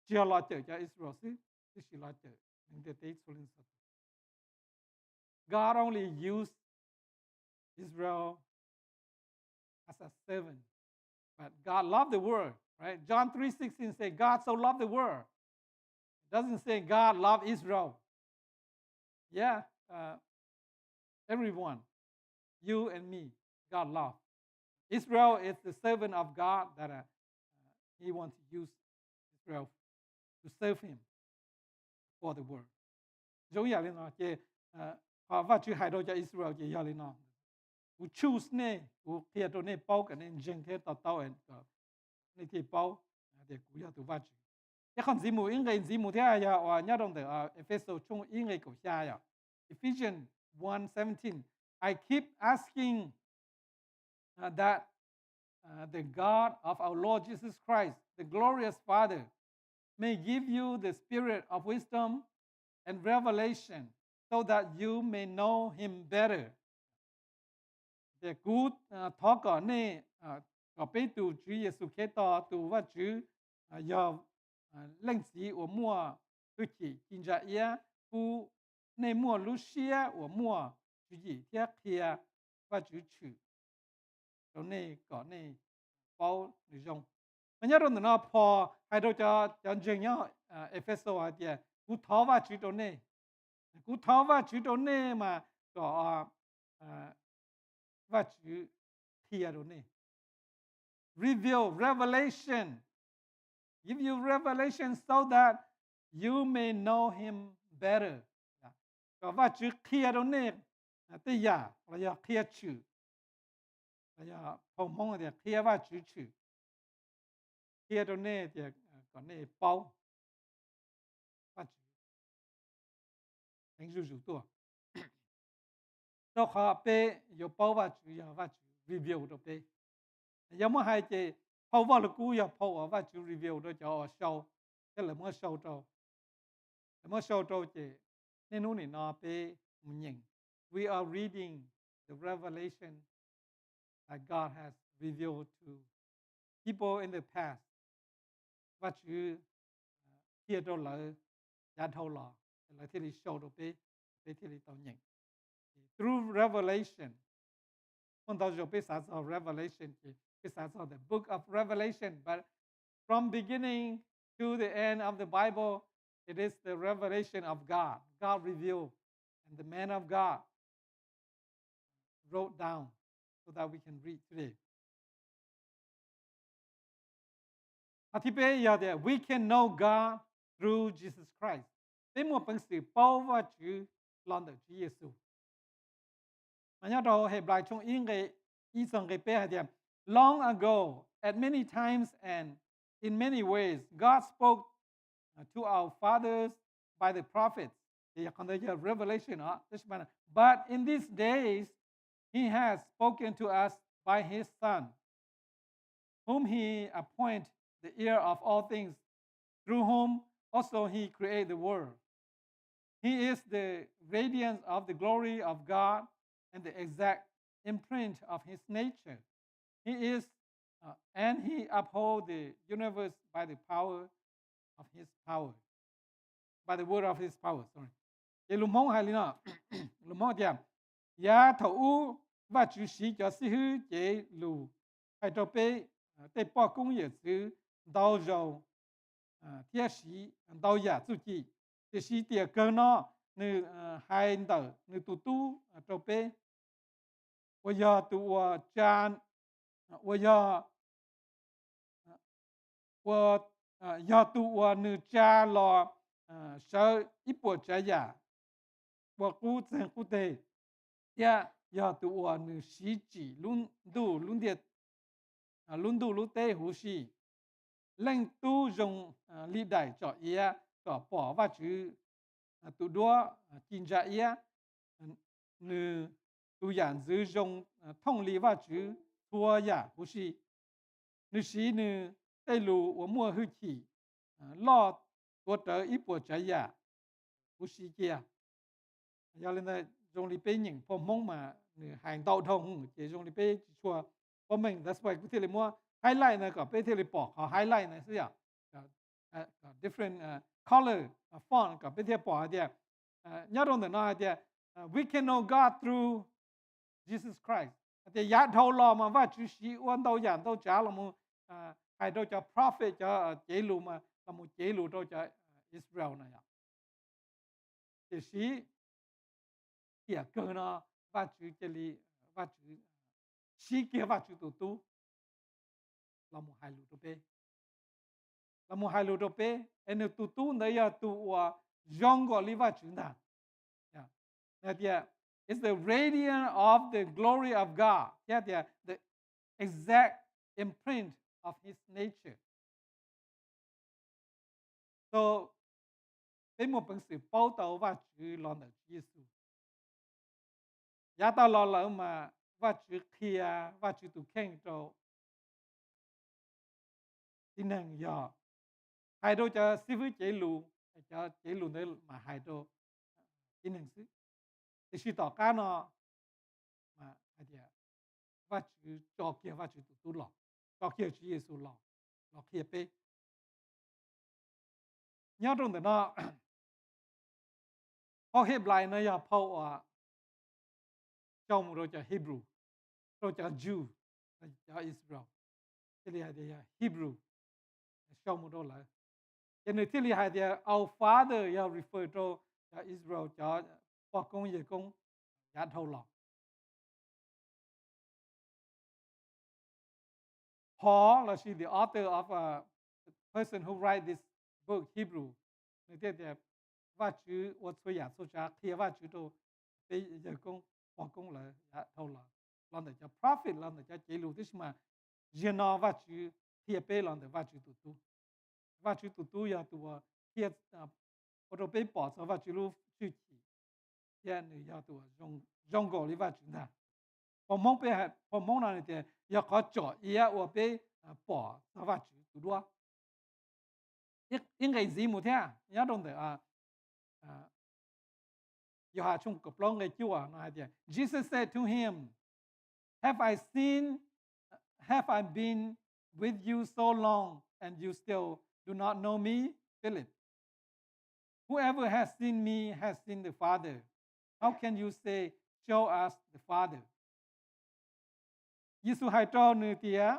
A: chưa lo trở cho Israel chứ chứ chỉ lo trở những địa tên số linh số God only used Israel as a servant but God loved the world right John 3:16 say God so loved the world doesn't say God loved Israel. Yeah, everyone, you and me, God loved. Israel is the servant of God that He wants to use Israel to serve Him for the world. Giống như là nó chỉ họ phát triển hai đôi cho Israel chỉ là nó. U choose nè, u kia đồ nè bao cái nè dân thế tao tao anh nè thì bao để cú ya tu phát triển. Cái con gì mù in cái gì mù thế à và nhớ đồng từ Ephesos chung in cái cổ xa à Ephesians 1:17 I keep asking that the God of our Lord Jesus Christ the glorious Father may give you the spirit of wisdom and revelation so that you may know Him better để cú thọ cỏ nè có bé tu Chúa Giêsu Kitô tu và Chúa giờ lãnh sĩ của mua tu chỉ kinh gia ia cú nè mua Lucia của mua Chúa gì thiết kia và Chúa chữ chỗ này có này bao người dùng mà nhớ rồi nó phò hay đâu cho riêng nhá Ephesos à thì cú thọ và Chúa chỗ này cú thọ và Chúa chỗ này mà có và Chúa kia chỗ này reveal revelation give you revelation so that you may know him better có và chữ kia đó nè bây giờ là kia chữ là phong mong là kia và chữ chữ kia đó nè thì có nè bao và chữ thành rủ tua đó họ bé có bao và chữ review đó bé giống như hai chị bao vào là cú giờ bao và chữ review đó cho show cái là mới show trâu chị nên nó nó bé mình we are reading the revelation that God has revealed to people in the past và chữ kia đó là giá thâu là thì show đó bé thì tao nhận through revelation con tao cho bé sáng sau revelation thì bé sáng sau the book of Revelation but from beginning to the end of the Bible it is the revelation of God. God revealed, and the man of God wrote down so that we can read today. We can know God through Jesus Christ. Thế một bằng sự bao và chữ lòng được Chúa Giêsu. Mà nhớ đâu hệ bài trong ý rằng cái bé thì long ago, at many times and in many ways, God spoke to our fathers by the prophets. Revelation. But in these days, he has spoken to us by his Son, whom he appointed the heir of all things, through whom also he created the world. He is the radiance of the glory of God and the exact imprint of his nature. He is, and he upholds the universe by the power of his power. By the word of his power, sorry. Thì lùm mong hay lino, lùm mong tiệm, ya thấu và chú sĩ cho sĩ hư chế lù, hay cho bê, tê bỏ công业sư, đào dầu, thiết sĩ, đào giả chú chỉ, thì sĩ tìa cơ nó, nữ hai đờ, nữ tu, cho bê, bây giờ tụ chan, bây giờ giờ tụ nữ cha lò, sợ ít bộ trái giả, bộ cú chân cú tê, giờ tụ nữ sĩ chỉ luôn đủ lúc tê hú sĩ, lên tu dùng lý đại cho ia, cho bỏ vào chữ tụ đua kinh gia ia, nữ tu giản giữ dùng thông lý vào chữ thua giả hú sĩ, nữ sĩ nữ tê lù của mua hư chỉ, lo của trở ít bộ trái giả hú sĩ kia. Do lên đây dùng lý bê những phong mong mà hành đạo thông chỉ dùng lý bê chùa của mình that's why cái này mua highlight này có bê thì bỏ họ highlight này là different color font có bê thì bỏ đi nhớ đâu nữa đi we can know God through Jesus Christ thì giá thâu lo mà và chú sĩ quan đâu giản đâu trả là một hay đâu cho prophet cho chế lù mà là một chế lù đâu cho Israel này thì sĩ kia cơ nó và chú chế li và chú sĩ kia và chú tu là một hai lũ đồ bê là một hai lũ đồ bê anh tu này tu Xiong gọi lý và chú nào it's the radiance of the glory of God the exact imprint of his nature so cái một bằng sự bao tàu và chú lo được Giêsu giá ta lo lỡ mà và chú kia và chú tu khen cho tin rằng giờ hai đôi cho sư phụ chế lù đấy mà hai đôi tin rằng sư thì sư tỏ cá nó mà và chữ cho kia và chữ tu lọ cho kia chữ Giêsu lọ lọ kia pe nhớ trong đó nó họ hiệp lại nó ya phao trong rồi cho Hebrew rồi cho Jew cho Israel thế là Hebrew trong đó là cho nên thế là our father ya refer to Israel cho qua công gì công giá thâu lọ Paul là she the author of a person who write this book Hebrew người ta thì và chữ我吹呀说啥贴và chữ đồ bây giờ công là giá thâu lọ làm để cho prophet làm để cho chế lưu thế mà riêng nó và chữ贴pe làm để và chữ tụ tu ya tụ贴ở đâu pe bỏ cho và chữ lưu chữ chỉ ya này ya tụ rong gò đi và chữ nào Hmong mong nào thì ya có chỗ ya ở pe bỏ cho và chữ tụ đua应该gì một thế nhớ đồng được yêu hà chung cặp long cái chúa nói thế Jesus said to him Have I been with you so long and you still do not know me Philip Whoever has seen me has seen the Father How can you say show us the Father Giêsu hai cho nữ tia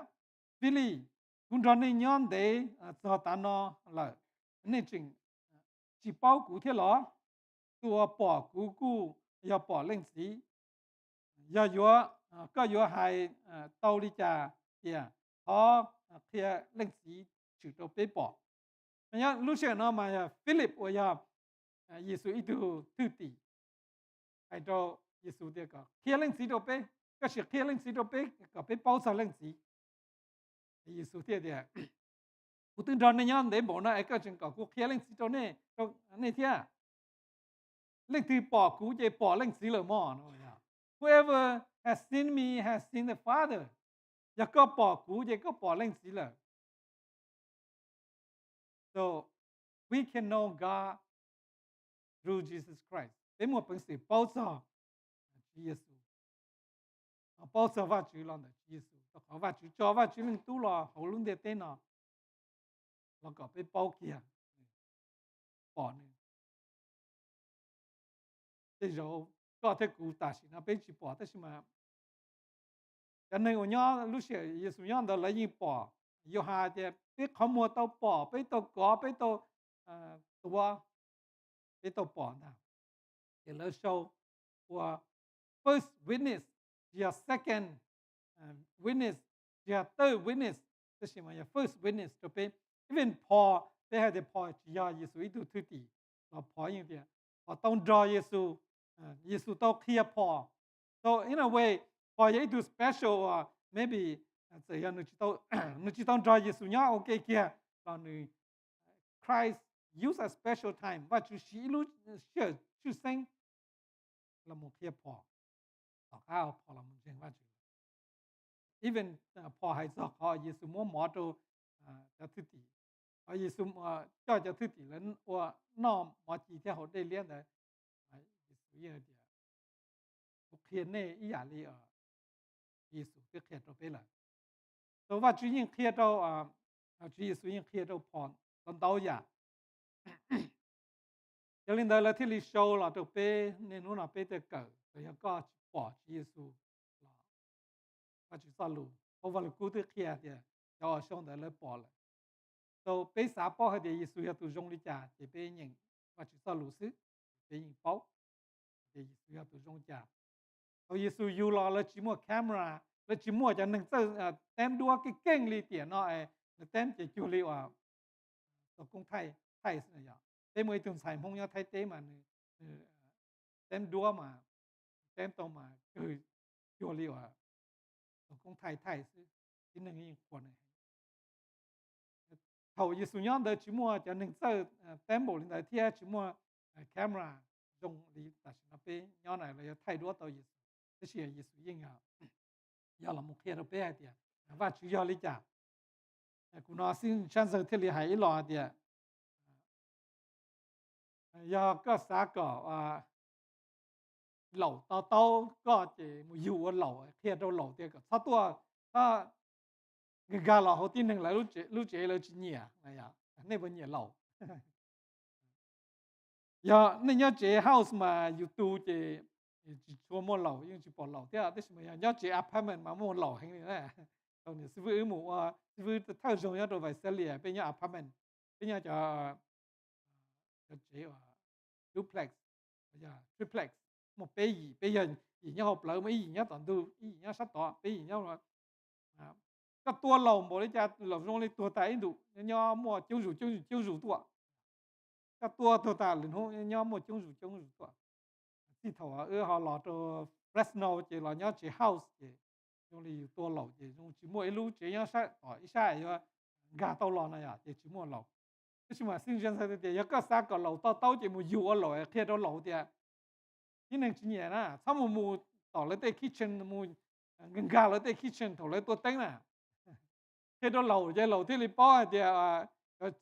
A: Philip cũng cho nên nhon để cho ta nó là nên chừng chỉ bao cụ thế đó tua bỏ cụ ya bỏ lên sĩ ya yo có yo hai tàu đi cha tia họ kia lên sĩ chịu đồ bế bỏ nhá lúc xưa nó mà Philip ở ya Giêsu ít thứ tỷ hai cho Giêsu tia có kia lên sĩ đồ bế có sự kia lên sĩ đồ bế có bế bao sao lên sĩ Giêsu tia tia cụ tin rằng nhá để bỏ nó cái chuyện có cụ kia lên sĩ đồ này đồ này thia lên từ bỏ cụ chỉ bỏ lên sĩ là mò nó Whoever has seen me has seen the Father. Ya có bỏ cụ chỉ có bỏ lên sĩ là. So we can know God through Jesus Christ. Để một phần sự bảo trợ Giêsu. Bảo trợ và chữ lòng là Giêsu. Họ và chữ cho và chữ linh tu là hậu lưng để tên nó. Nó có bị bảo kia. Bỏ này. Thế rồi có thể cụ ta sĩ nó bị chỉ bỏ thế mà cho nên ở nhau lúc xưa Giêsu nhau đó lấy gì bỏ yêu hà thì biết không mua tàu bỏ biết tàu có biết tàu tua biết tàu bỏ nào thì lấy show của first witness your second witness your third witness thế thì mà first witness to be even Paul they had the Paul chỉ ya Giêsu ít thứ tỷ và Paul như thế họ tông draw Giêsu Giêsu tao kia Paul so in a way Paul ít thứ special maybe vậy là nó chỉ tao draw Giêsu nhá ok kia còn Christ use a special time và chú sĩ lúc sure chú sinh là một kia Paul cao Paul là một chuyện và chú even Paul hay cho họ Giêsu mua motto cho thứ tỷ họ Giêsu cho thứ tỷ lên và nó mà chỉ theo họ đây liên đấy Giêsu như thế một kia này ý giả lý ở Giêsu cái kia đó bây giờ tôi và chú những kia đó chú Giêsu những kia đó Paul còn đâu vậy cho nên đây là thiết lý show là tôi bé nên nó là bé tới cỡ rồi có bỏ chú Giêsu và chú sa lù họ vào cứu tới kia thì cho xong đấy lấy bỏ lại tôi bé xã bỏ thì Giêsu ya tôi dùng đi trả thì bé nhìn và chú sa lù xứ bé nhìn bỏ thì Giêsu ya tôi dùng trả tôi Giêsu yêu là chỉ mua camera là chỉ mua cho nên tem đua cái kênh li tiền nó tem chỉ chụp li vào tôi cũng thay thế này thế mới từng xài mông nhau thay thế mà tem đua mà tem tao mà chụp li vào tôi cũng thay thế chỉ nên những quan này hầu Giêsu nhau đó chỉ mua cho nên tem bộ lên đại thiên chỉ mua camera dùng đi tại sao bé nhau này là thay đua tao Giêsu thế thì Giêsu yên giờ là một kia đâu bé thì và chủ yếu lý giải cũng nói xin chân sự thiết lý hay lo thì giờ có xã cỏ lẩu tao tao có chỉ một dụ lẩu kia đâu lẩu kia cả sao tua ta người gà lẩu tin rằng là lúc chế là chỉ nhẹ này à này vẫn nhẹ lẩu giờ nên nhớ chế house mà YouTube chế chỉ cho mua lẩu nhưng chỉ bỏ lẩu thế à thế mà nhớ chế apartment mà mua lẩu hay này còn thì sư phụ mua sư phụ thay dùng nhớ đồ phải xử lý bên nhớ apartment bên nhớ cho chế duplex giờ triplex một bây giờ gì nhớ học lỡ mấy gì nhớ toàn tu gì nhớ sắp tỏ bây gì nhớ rồi cái tua lẩu một cái lẩu trong này tua tay đủ nhớ mua chiếu rủ tua cái tua ta liền hông nhớ mua chiếu rủ tua thì thầu họ lọ cho Fresno chỉ là nhớ chỉ house chỉ trong này tua lẩu chỉ trong chỉ mua lú chỉ nhớ sai ít sai rồi gà tàu lò này à chỉ mua lẩu thế mà sinh viên sai thì cái sao cái lẩu tao chỉ mua dừa lẩu kia đó lẩu thì cái này chỉ nhẹ na sao mà mua tao lấy tới kitchen mua gà lấy tới kitchen thầu lấy tua tánh nè kia đó lẩu thì lấy bao thì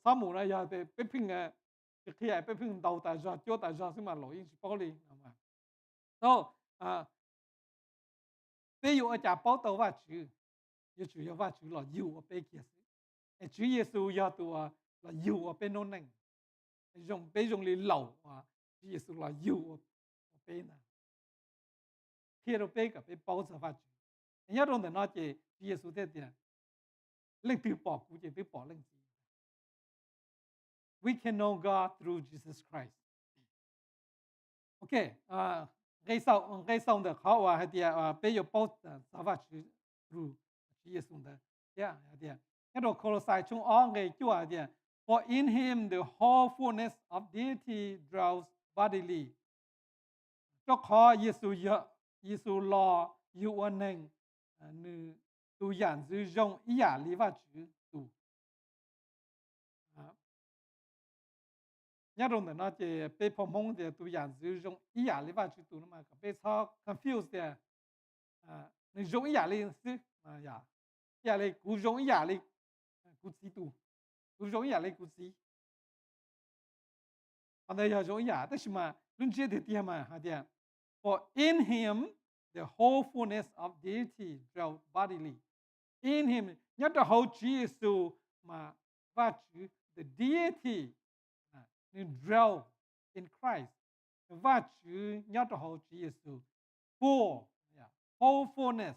A: sao mua này giờ thì bị phình cái kia bị phình đầu tại giờ chỗ tại giờ xem mà lẩu yên chỉ bao đi mà đó bây giờ ở bao tàu và chữ giờ chủ yếu và chữ là yêu ở bên kia chữ Giêsu giờ tụi là yêu ở bên nông nền dùng bây dùng lý lẩu chữ Giêsu là yêu ở bên này khi ở bên cái bên bao giờ và chữ nhớ trong đó nói chữ Giêsu thế thì linh từ bỏ cũng chỉ từ bỏ linh gì we can know God through Jesus Christ okay ngay sau được họ thì bây giờ bao giờ và chữ through chữ Giêsu đó yeah cái đồ Colossae chung ngay chúa thì for in him the whole fullness of deity dwells bodily cho khó Giêsu lo yêu anh nên nữ tu giản dư dùng ý giả lý và chữ tu nhớ trong đó nó chỉ bị phong mông thì tu giản dư dùng ý giả lý và chữ tu mà bị sao confused thì nữ dùng ý giả lý sư giả giả lý cú dùng ý giả lý cú sĩ tu cú dùng ý giả lý cú sĩ anh đây giờ dùng ý giả, tức là luôn chỉ để tiêm mà hả tiêm for in him the whole fullness of deity dwelt bodily in him nhớ the whole Jesus mà và chữ the deity dwell in Christ và chữ nhớ the whole Jesus full whole fullness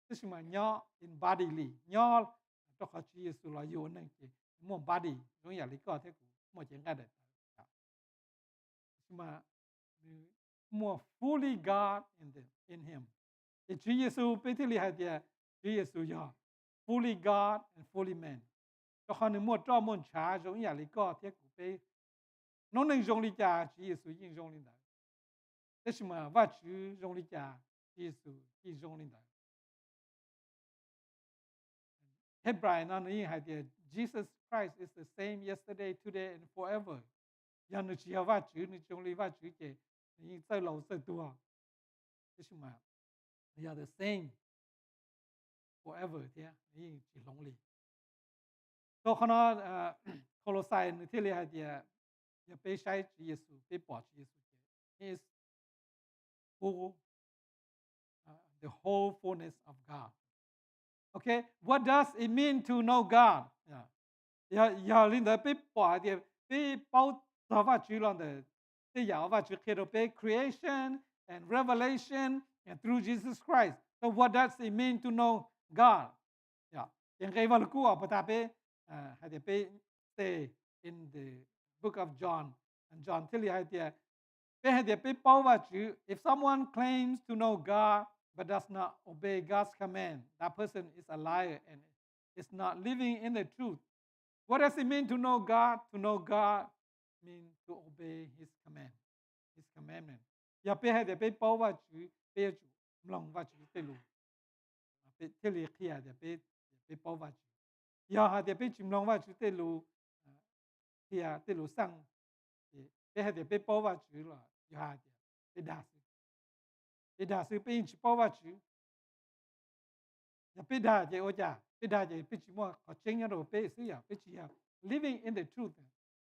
A: tức là nhớ in bodily nhớ the whole Jesus là yêu nên chỉ một body giống như là có thế cũng một chuyện cái đấy mà more fully God in him. Chúa Giêsu bên thế này thì Chúa Giêsu giờ fully God and fully man. Cho nên mua cho môn trà giống như là có thế của bé. Nó nên dùng lý cha Chúa Giêsu yên dùng linh đạo. Thế mà và Chúa dùng lý cha Chúa Giêsu yên dùng linh đạo. Hebrew nó nói hay thì Jesus Christ is the same yesterday, today and forever. Giờ nó chỉ và Chúa nó dùng lý và Chúa chỉ nhưng tới lâu tới tua. Thế mà they are the same forever thế nhưng chỉ long lý. Cho nên nó Colossae nó thế này thì ya被sai Chúa Giêsu被bỏ Chúa Giêsu He is full the whole fullness of God. Okay, what does it mean to know God? Ya linh đã bị bỏ thì bị bao giờ và Chúa lòng de thì ya và Chúa khi đó bị creation and revelation and through Jesus Christ. So what does it mean to know God? Yang cái vào lúc của ta bị hay thì bị say in the book of John and John tell you hay thì bị bao và Chúa if someone claims to know God but does not obey God's command, that person is a liar and is not living in the truth. What does it mean to know God? To know God means to obey His command, His commandment. Ya pe hai de pe bao wa chu pe chu mlong wa chu te lu. Pe te li khia de pe bao wa chu. Ya ha de pe chu mlong wa chu te lu khia te lu sang. Pe hai de pe bao wa chu la ya ha de pe da su. Pe da su pe chu bao wa chu. Ya pe da je o ja. Pe da je pe chu mo ko cheng ya ro pe su ya pe chi ya living in the truth.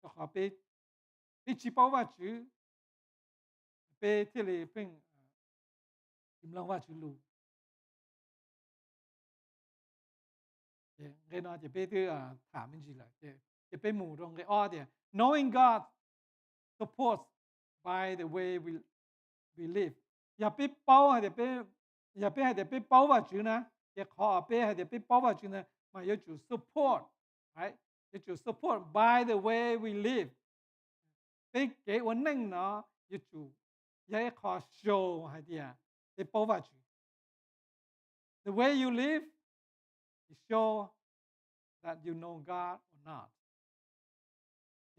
A: So ha pe chi bao wa chu bê thì là phim kim long và chữ lu cái nó chỉ bê từ thả mình gì là chỉ bê mù trong cái o thì knowing God supports by the way we liveอย่าไปเป้าให้เดี๋ยวไปอย่าไปให้เดี๋ยวไปเป้าว่าจืดนะอย่าขอไปให้เดี๋ยวไปเป้าว่าจืดนะมา要主 support right 要主 support by the way we live ไปเกี่ยววันนึงเนาะ要主อย่าขอ show ให้เดี๋ยวไปเป้าว่าจืด the way you live is show that you know God or not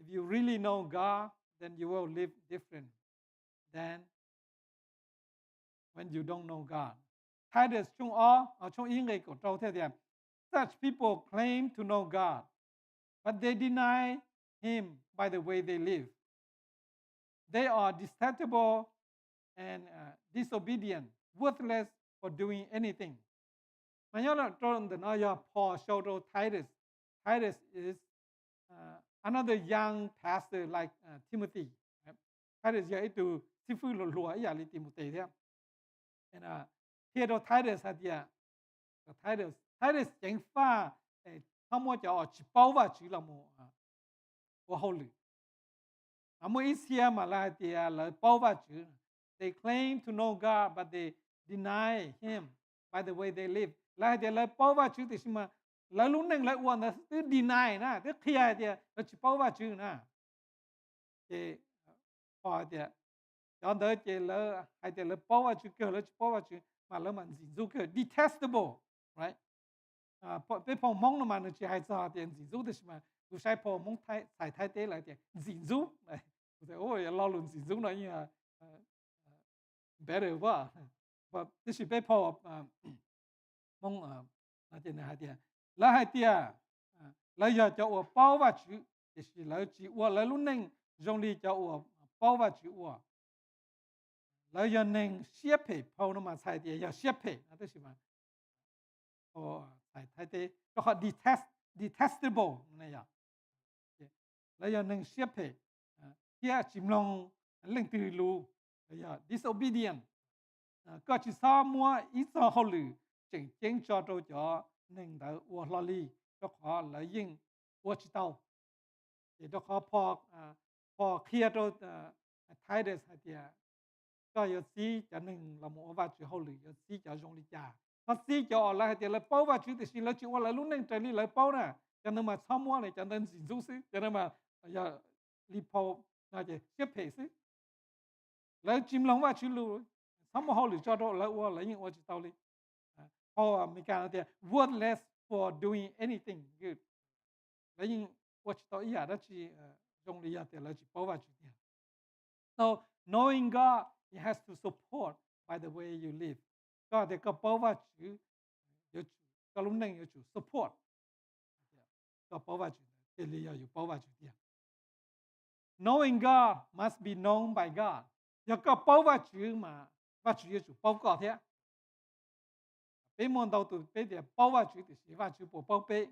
A: if you really know God then you will live different than when you don't know God. Titus chung ở trong ý nghĩa của trâu thế thì such people claim to know God, but they deny Him by the way they live. They are detestable and disobedient, worthless for doing anything. Mà nhớ là trong the nói Paul showed to Titus. Titus is another young pastor like Timothy. Titus giờ itu sifu lùa ya li Timothy thế. And here to Titus had Titus chẳng pha không có cho chỉ bảo và chỉ là một của hậu lữ. Mỗi ít xia mà là thì là bảo và chữ. They claim to know God but they deny Him by the way they live. Là thì là bảo và chữ thì mà là lúc này là uổng là cứ deny na, cứ kia thì là chỉ bảo và chữ na. Thì họ thì cho tới chỉ là hay thì là bảo và chữ kia là chỉ bảo và chữ mà là mình gì dù kia detestable, right? Bây phong mong nó mà nó chỉ hay sao thì gì dù thì mà tôi sai phong mong thay thế lại thì gì dù này, tôi ôi lo luôn gì dù nói như là better quá, và this is bây phong mong là thế này hay thì là hay thì là giờ cho ở bảo và chữ thì là chỉ ở là lúc này dùng đi cho ở bảo và chữ ở là giờ nên xếp hệ phong nó mà sai thì giờ xếp hệ là thế mà thay thế cho họ detestable này à là giờ nên xếp hệ kia chìm lòng lên từ lù là giờ disobedient có chỉ sao mua ít sao họ lử chỉnh chỉnh cho nên đã uo lo li cho họ là yên uo chỉ tàu để cho họพอเคลียร์ตัวTitus hay thìก็有时就能那么ว่า就好了有时就用力加他时就来thì là包ว่า就是了就我来路能这里来包呢就能嘛参摸呢就能进入是就能嘛要里包那就接配是来进龙ว่า就路参摸好了就到来我来因我就到里เพราะว่ามีการที่ worthless for doing anything good 来因我就到一下的去用力要的来去包ว่า就这样 so knowing God it has to support by the way you live ก็แต่ก็包ว่า就有ก็รู้นั่ง有主 support ก็包ว่า就这里要有包ว่า就这样 knowing God must be known by God 要ก็包ว่า就嘛ว่า就有主包God thế被问到都被的包ว่า就就是ว่า就不包被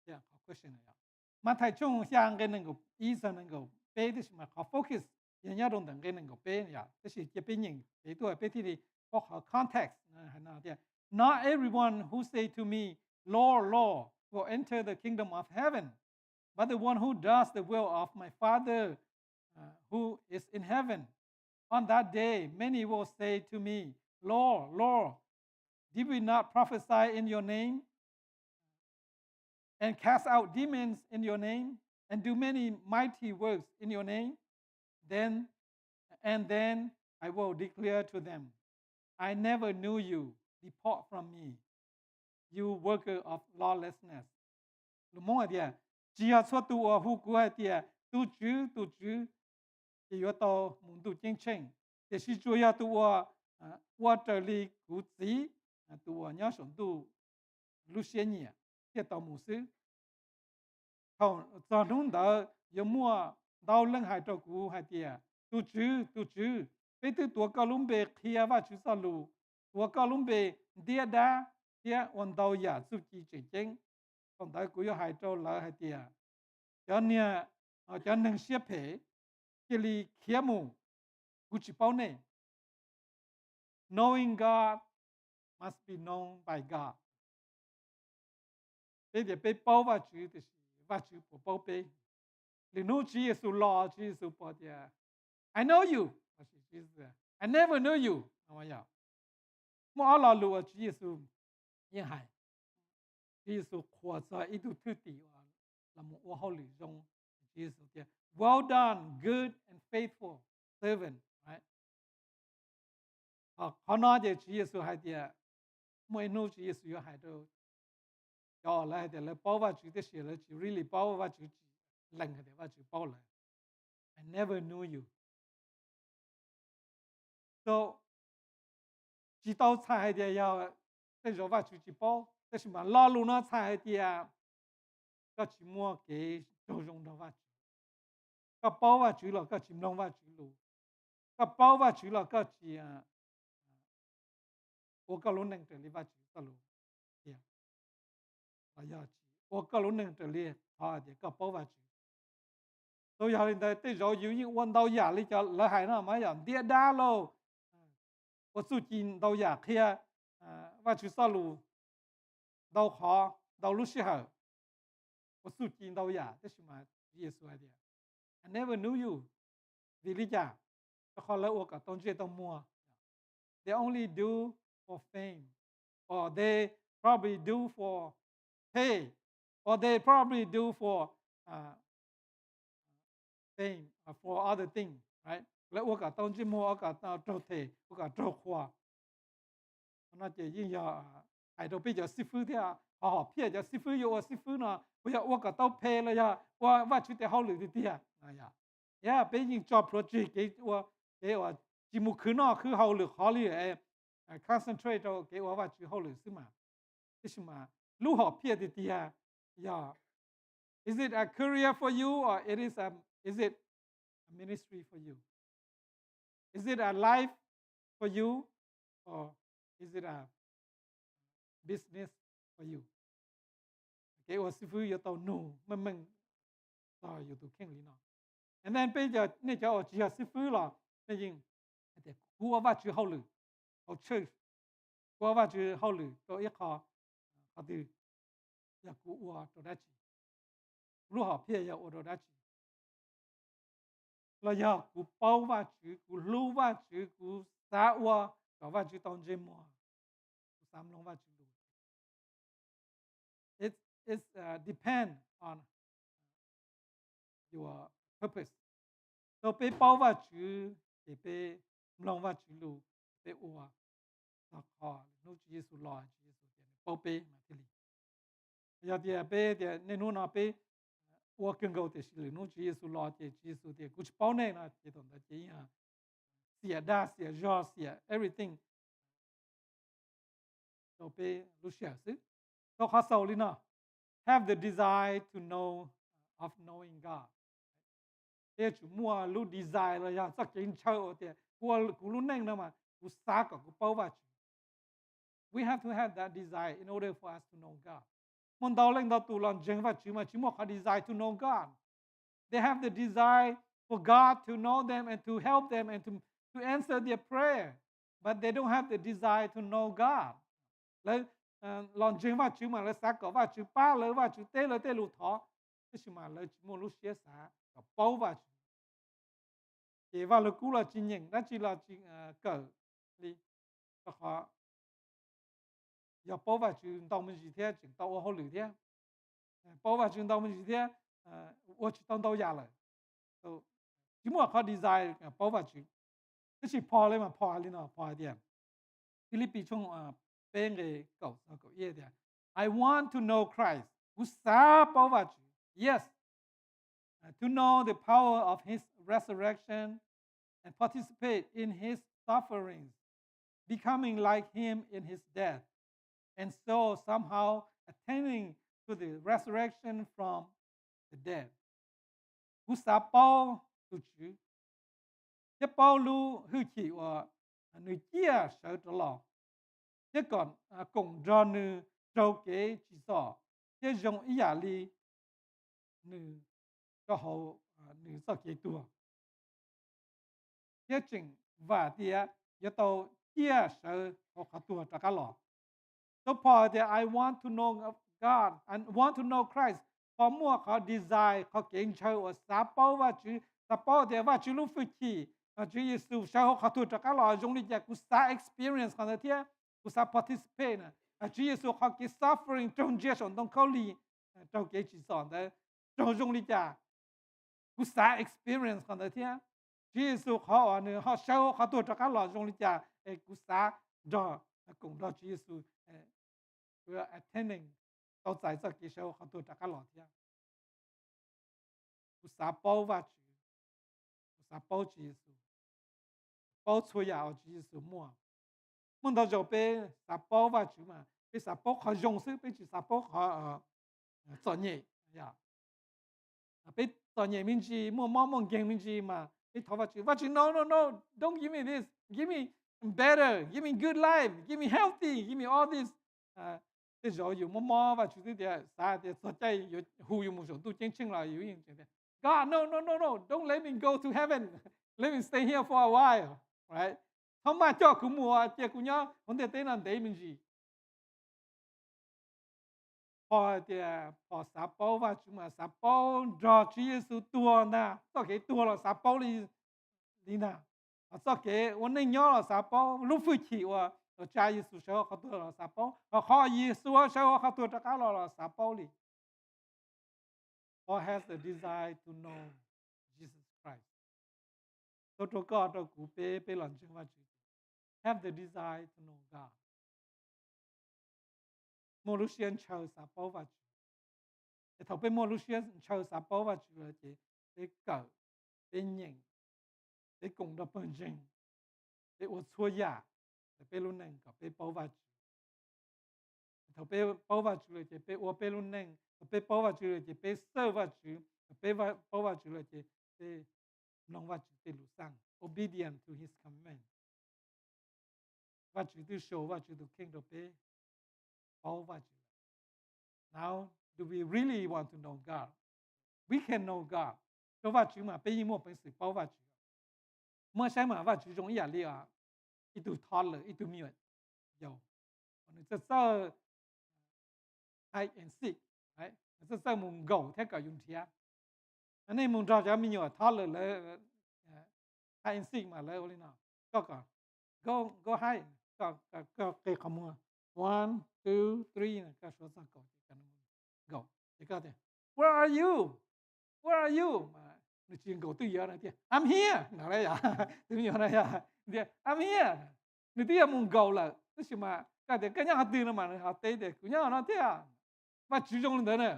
A: 这样好 question 了嘛太重像个能够医生能够被的什么好 focus 人家都能够被呀这是这边人被多被ที่ for context not everyone who say to me Lord Lord will enter the kingdom of heaven but the one who does the will of my Father who is in heaven on that day many will say to me Lord Lord did we not prophesy in your name and cast out demons in your name and do many mighty works in your name then I will declare to them I never knew you depart from me you worker of lawlessness lu mong dia jia so tu hu ku dia tu ju thì yo to mun tu ching ching thì si chu ya tu wa ter li ku zi tu nya song tu lu xian ni tie to mu sư không cho đúng đỡ yo mua đau lưng hai cho ku hai dia tu ju bây từ tua cao lung bê kia và chú sa lu tua cao lung bê dia đa dia ôn đau ya su chi chỉ chính còn tại cú yo hai trâu lỡ hai tia cho nên cho nên xếp hệ cái li kia mù cú chỉ bao này Knowing God must be known by God. Bây giờ bây bao và chữ thì và chữ của bao bây. Li nu Chúa Giêsu lo Chúa Giêsu bảo thì I know you. I never knew you. Mà ya. Mỗi lo lùa Chúa Giêsu như hải. Chúa Giêsu khoa cho ít thứ tỷ là một ô hậu lì trong Chúa Giêsu thì well done, good and faithful servant. Right? Họ nói về Chúa Giêsu hay thì mỗi nu Chúa Giêsu hay đâu. Cho lại thì là bao và chữ thì写了就 really 包và chữ lần cái và chữ bao lại. I never knew you. So chỉ tao sai thì ya cái rồi và chữ chỉ bao,แต่是嘛老路那sai thì cái chỉ mua cái đồ dùng đó và cái bao và chữ là cái chỉ弄và chữ路，cái包và chữ là cái chỉ我个路能这里và chữ个路，对，我要我个路能这里好的个包và chữ. Tôi giờ hiện tại tôi rồi yêu những quân đau giả lý cho lợi hại nó mà giờ địa đa lô, tôi suy chín đau giả kia và chú sa lù đau khó đau lúc xưa hở, tôi suy chín đau giả thế mà Giêsu hay đi. I never knew you, vì lý do tôi khó lỡ cả tôn chế tôn mua. They only do for fame, or they probably do for pay, or they probably do for fame for other things, right? แล้ว我个当今我个到做题，我个做khoa，那就应要系到比较师傅啲撇就师傅要我师傅呢，我个到配了呀，我出得好嚟啲哎呀，俾人做 project 给我节目去呢去好嚟好嚟concentrate 到给我话去好嚟是嘛，这是嘛，如何撇啲呀？Is it a career for you or is it a ministry for you? Is it a life for you or is it a business for you? Cái ô sư phụ yêu tàu nụ mình rồi yêu tụ khen lý nó. And then bây giờ nên cho chỉ là sư phụ là nên gì? Để cua vào chữ hậu lử, hậu chữ cua vào chữ hậu lử cho ít họ từ giờ cua cho đã chỉ lúc họ phía giờ ô đã chỉ là giờ cú bao vào chữ cú lưu vào chữ cú xã ua cho vào chữ tông dêm mua cú sắm long vào chữ It depend on your purpose. So pe bao vào chữ thì pe long vào chữ lu pe ua nó khó nó chỉ Giêsu lo chỉ Giêsu tiền bao pe mà thế này. Giờ thì pe thì nên nó pe ua kinh cầu thì xử lý nó chỉ Giêsu lo thì Giêsu thì cũng bao này nó thì tổng là chỉ xỉa đa xỉa do xỉa everything. So pe lu xỉa xứ. So khó sau lên nó. Have the desire to know of knowing God. Thế chủ mua lu desire là ya sắc kiến chơi thì cú lu neng nó mà cú xa cả cú bao vào. We have to have that desire in order for us to know God. Môn đầu lên đầu tụ lần chân vào chữ mà chỉ một cái desire to know God. They have the desire for God to know them and to help them and to answer their prayer, but they don't have the desire to know God. Lấy lần chân vào chữ mà lấy xa cả vào chữ ba lấy vào chữ tê lụt thọ, thế mà lấy chữ một lúc xé xả cả bao vào chữ. Chỉ vào là cú là chỉ nhận, đó chỉ là chỉ cỡ đi, và họ giờ bao vào chữ tao mình gì thế, chữ tao họ lử thế, bao vào chữ tao mình gì thế,我去当家了，就只么靠 desire 包法去，这是跑了嘛跑了呢跑一点，菲律宾从边个搞一点 I want to know Christ， 我啥包法去 ？Yes， to know the power of His resurrection and participate in His sufferings, becoming like Him in His death, and so somehow attaining to the resurrection from the dead. Cú sa bao tu chữ, cái bao lu hư chỉ và người kia sợ trở lọ, cái còn cùng cho nữ trâu kế chỉ sợ, cái dùng ý giả li nữ cho hậu nữ sợ kế tua, cái chừng và tia, cái tàu kia sợ họ khát tua trả cá lò. So Paul that I want to know God and want to know Christ. Họ mua họ desire họ kiến chơi và sa bao và chữ sa bao thì và chữ lúc phơi chi chữ Giêsu sao họ khát tua trả cá lò dùng đi cho cú sa experience còn là thế cú sa participate nè chữ Giêsu họ cái suffering trong giê sống trong khâu lì trong cái chỉ sòn đấy trong dùng đi cho cú sa experience còn là thế chữ Giêsu họ nữa họ sao họ tua trả cá lò dùng đi cho cú sa đó cùng đó chữ Giêsu we are attending 到在这嘅時候，好多大家聊天，有啥包法住，有啥包住耶穌，包錯也有住耶穌麼？問到就俾啥包法住嘛，俾啥包好用時，俾住啥包好專業呀，俾專業名字，麼經名字嘛，俾頭法住，no no no, don't give me this, give me better, give me good life, give me healthy, give me all this. Thế rồiอยู่มอว่าชุดเดียวสาเดียวสนใจอยู่หูอยู่มุสตู้เจ๊งๆเราอยู่อย่างเดียว God no no no no don't let me go to heaven let me stay here for a while right เขามาจ่อคุมัวเจ้าคุญญาคนเดียวเต้นนั่นเต้นมันจีพอเดียวพอสาเป้าว่าชุมาสาเป้ารอชีสุตัวนะต้องเกี่ตัวเราสาเป้าลีนะต้องเกี่ยวันนี้ย้อนเราสาเป้ารู้ฟื้นขีว่าcha Giêsu saoเขาตัวเราสาเป้าเขาGiêsu saoเขาตัวตะก้าเราสาเป้าลิ Paul has the desire to know Jesus Christ ตัวก็ตัวกูเป้หลังจึงว่าจี have the desire to know God โมลุเซียนชาวสาเป้าว่าจีแต่ถ้าเป็นโมลุเซียนชาวสาเป้าว่าจีเลยจีเป็นเก่าเป็นหญิงเป็นกงดเป็นจริงเป็นอดชั่วยาเป็นรุ่นหนึ่งกับเป็นเป้าว่าจีถ้าเป็นเป้าว่าจีเลยจีเป็นอวเป็นรุ่นหนึ่งเป็นเป้าว่าจีเลยจีเป็นเซอร์ว่าจีเป็นเป้าว่าจีเลยจีเป็นน้องว่าจีเป็นลูกสัง obedient to His command ว่าจีตัวโชว์ว่าจีตัวเข่งตัวเป็นเป้าว่าจี now do we really want to know God we can know God ตัวว่าจีมาเป็นยี่มั่วเป็นสิ่งเป้าว่าจีเมื่อใช้มาว่าจีตรงนี้อย่างเรียกอีตัวทอดเลยอีตัวมีอะไร有这是 hide and seek right 这是蒙狗它搞用天อันนี้蒙找จะมีอยู่ทอดเลยhide and seek มาเลยวันนี้นะก็ go hide ก็เกยขโมย one two three ก็说啥狗กัน狗这个的 where are you where are you มานี่จริง狗对呀那天 I'm here 哪来呀对呀那呀 I'm here 你对呀蒙狗了这是嘛cái đấy cái nhà hạt tiền mà hạt tây đấy cũng nhà nó thế à và chú trọng lên đấy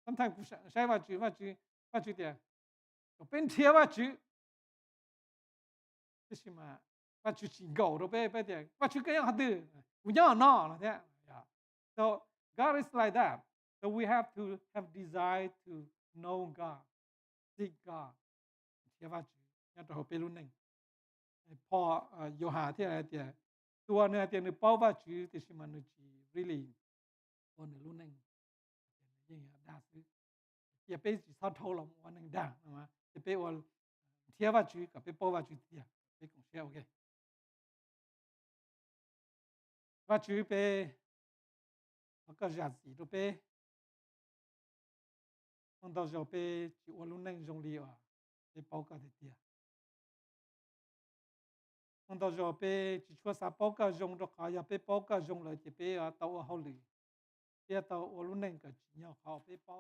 A: sometimes cũng sai và chú tiền bên thiệt và chú thế gì mà và chú chỉ gầu rồi bé tiền và chú cái nhà hạt tiền cũng nhà nó thế so God is like that so we have to have desire to know God seek God thiệt và chú nhà tôi học bên luôn nàyพอโยหาที่อะไรtiềnตัวเนี่ยเตียนเป้าว่าชื่อที่สิมันจี really วันนึงรุ่นนึงยังด่าซื้อเกี่ยไปสาวเท่าเราวันนึงด่ามาจะไปวันเทียบว่าชื่อกับไปเป้าว่าชื่อเทียไปกงเชียโอเคว่าชื่อไปแล้วก็จัดสีตัวไปคนเราจะไปจีวันรุ่นนึงจงลีว่าไปเป้ากับเทียคนเราจะไปจีชัวสาเป้ากับจงตัวเขาอย่าไปเป้ากับจงเลยจะไปตัวเขาหลีเดี๋ยวตัววันรุ่นนึงกับจีเนี่ยเขาไปเป้า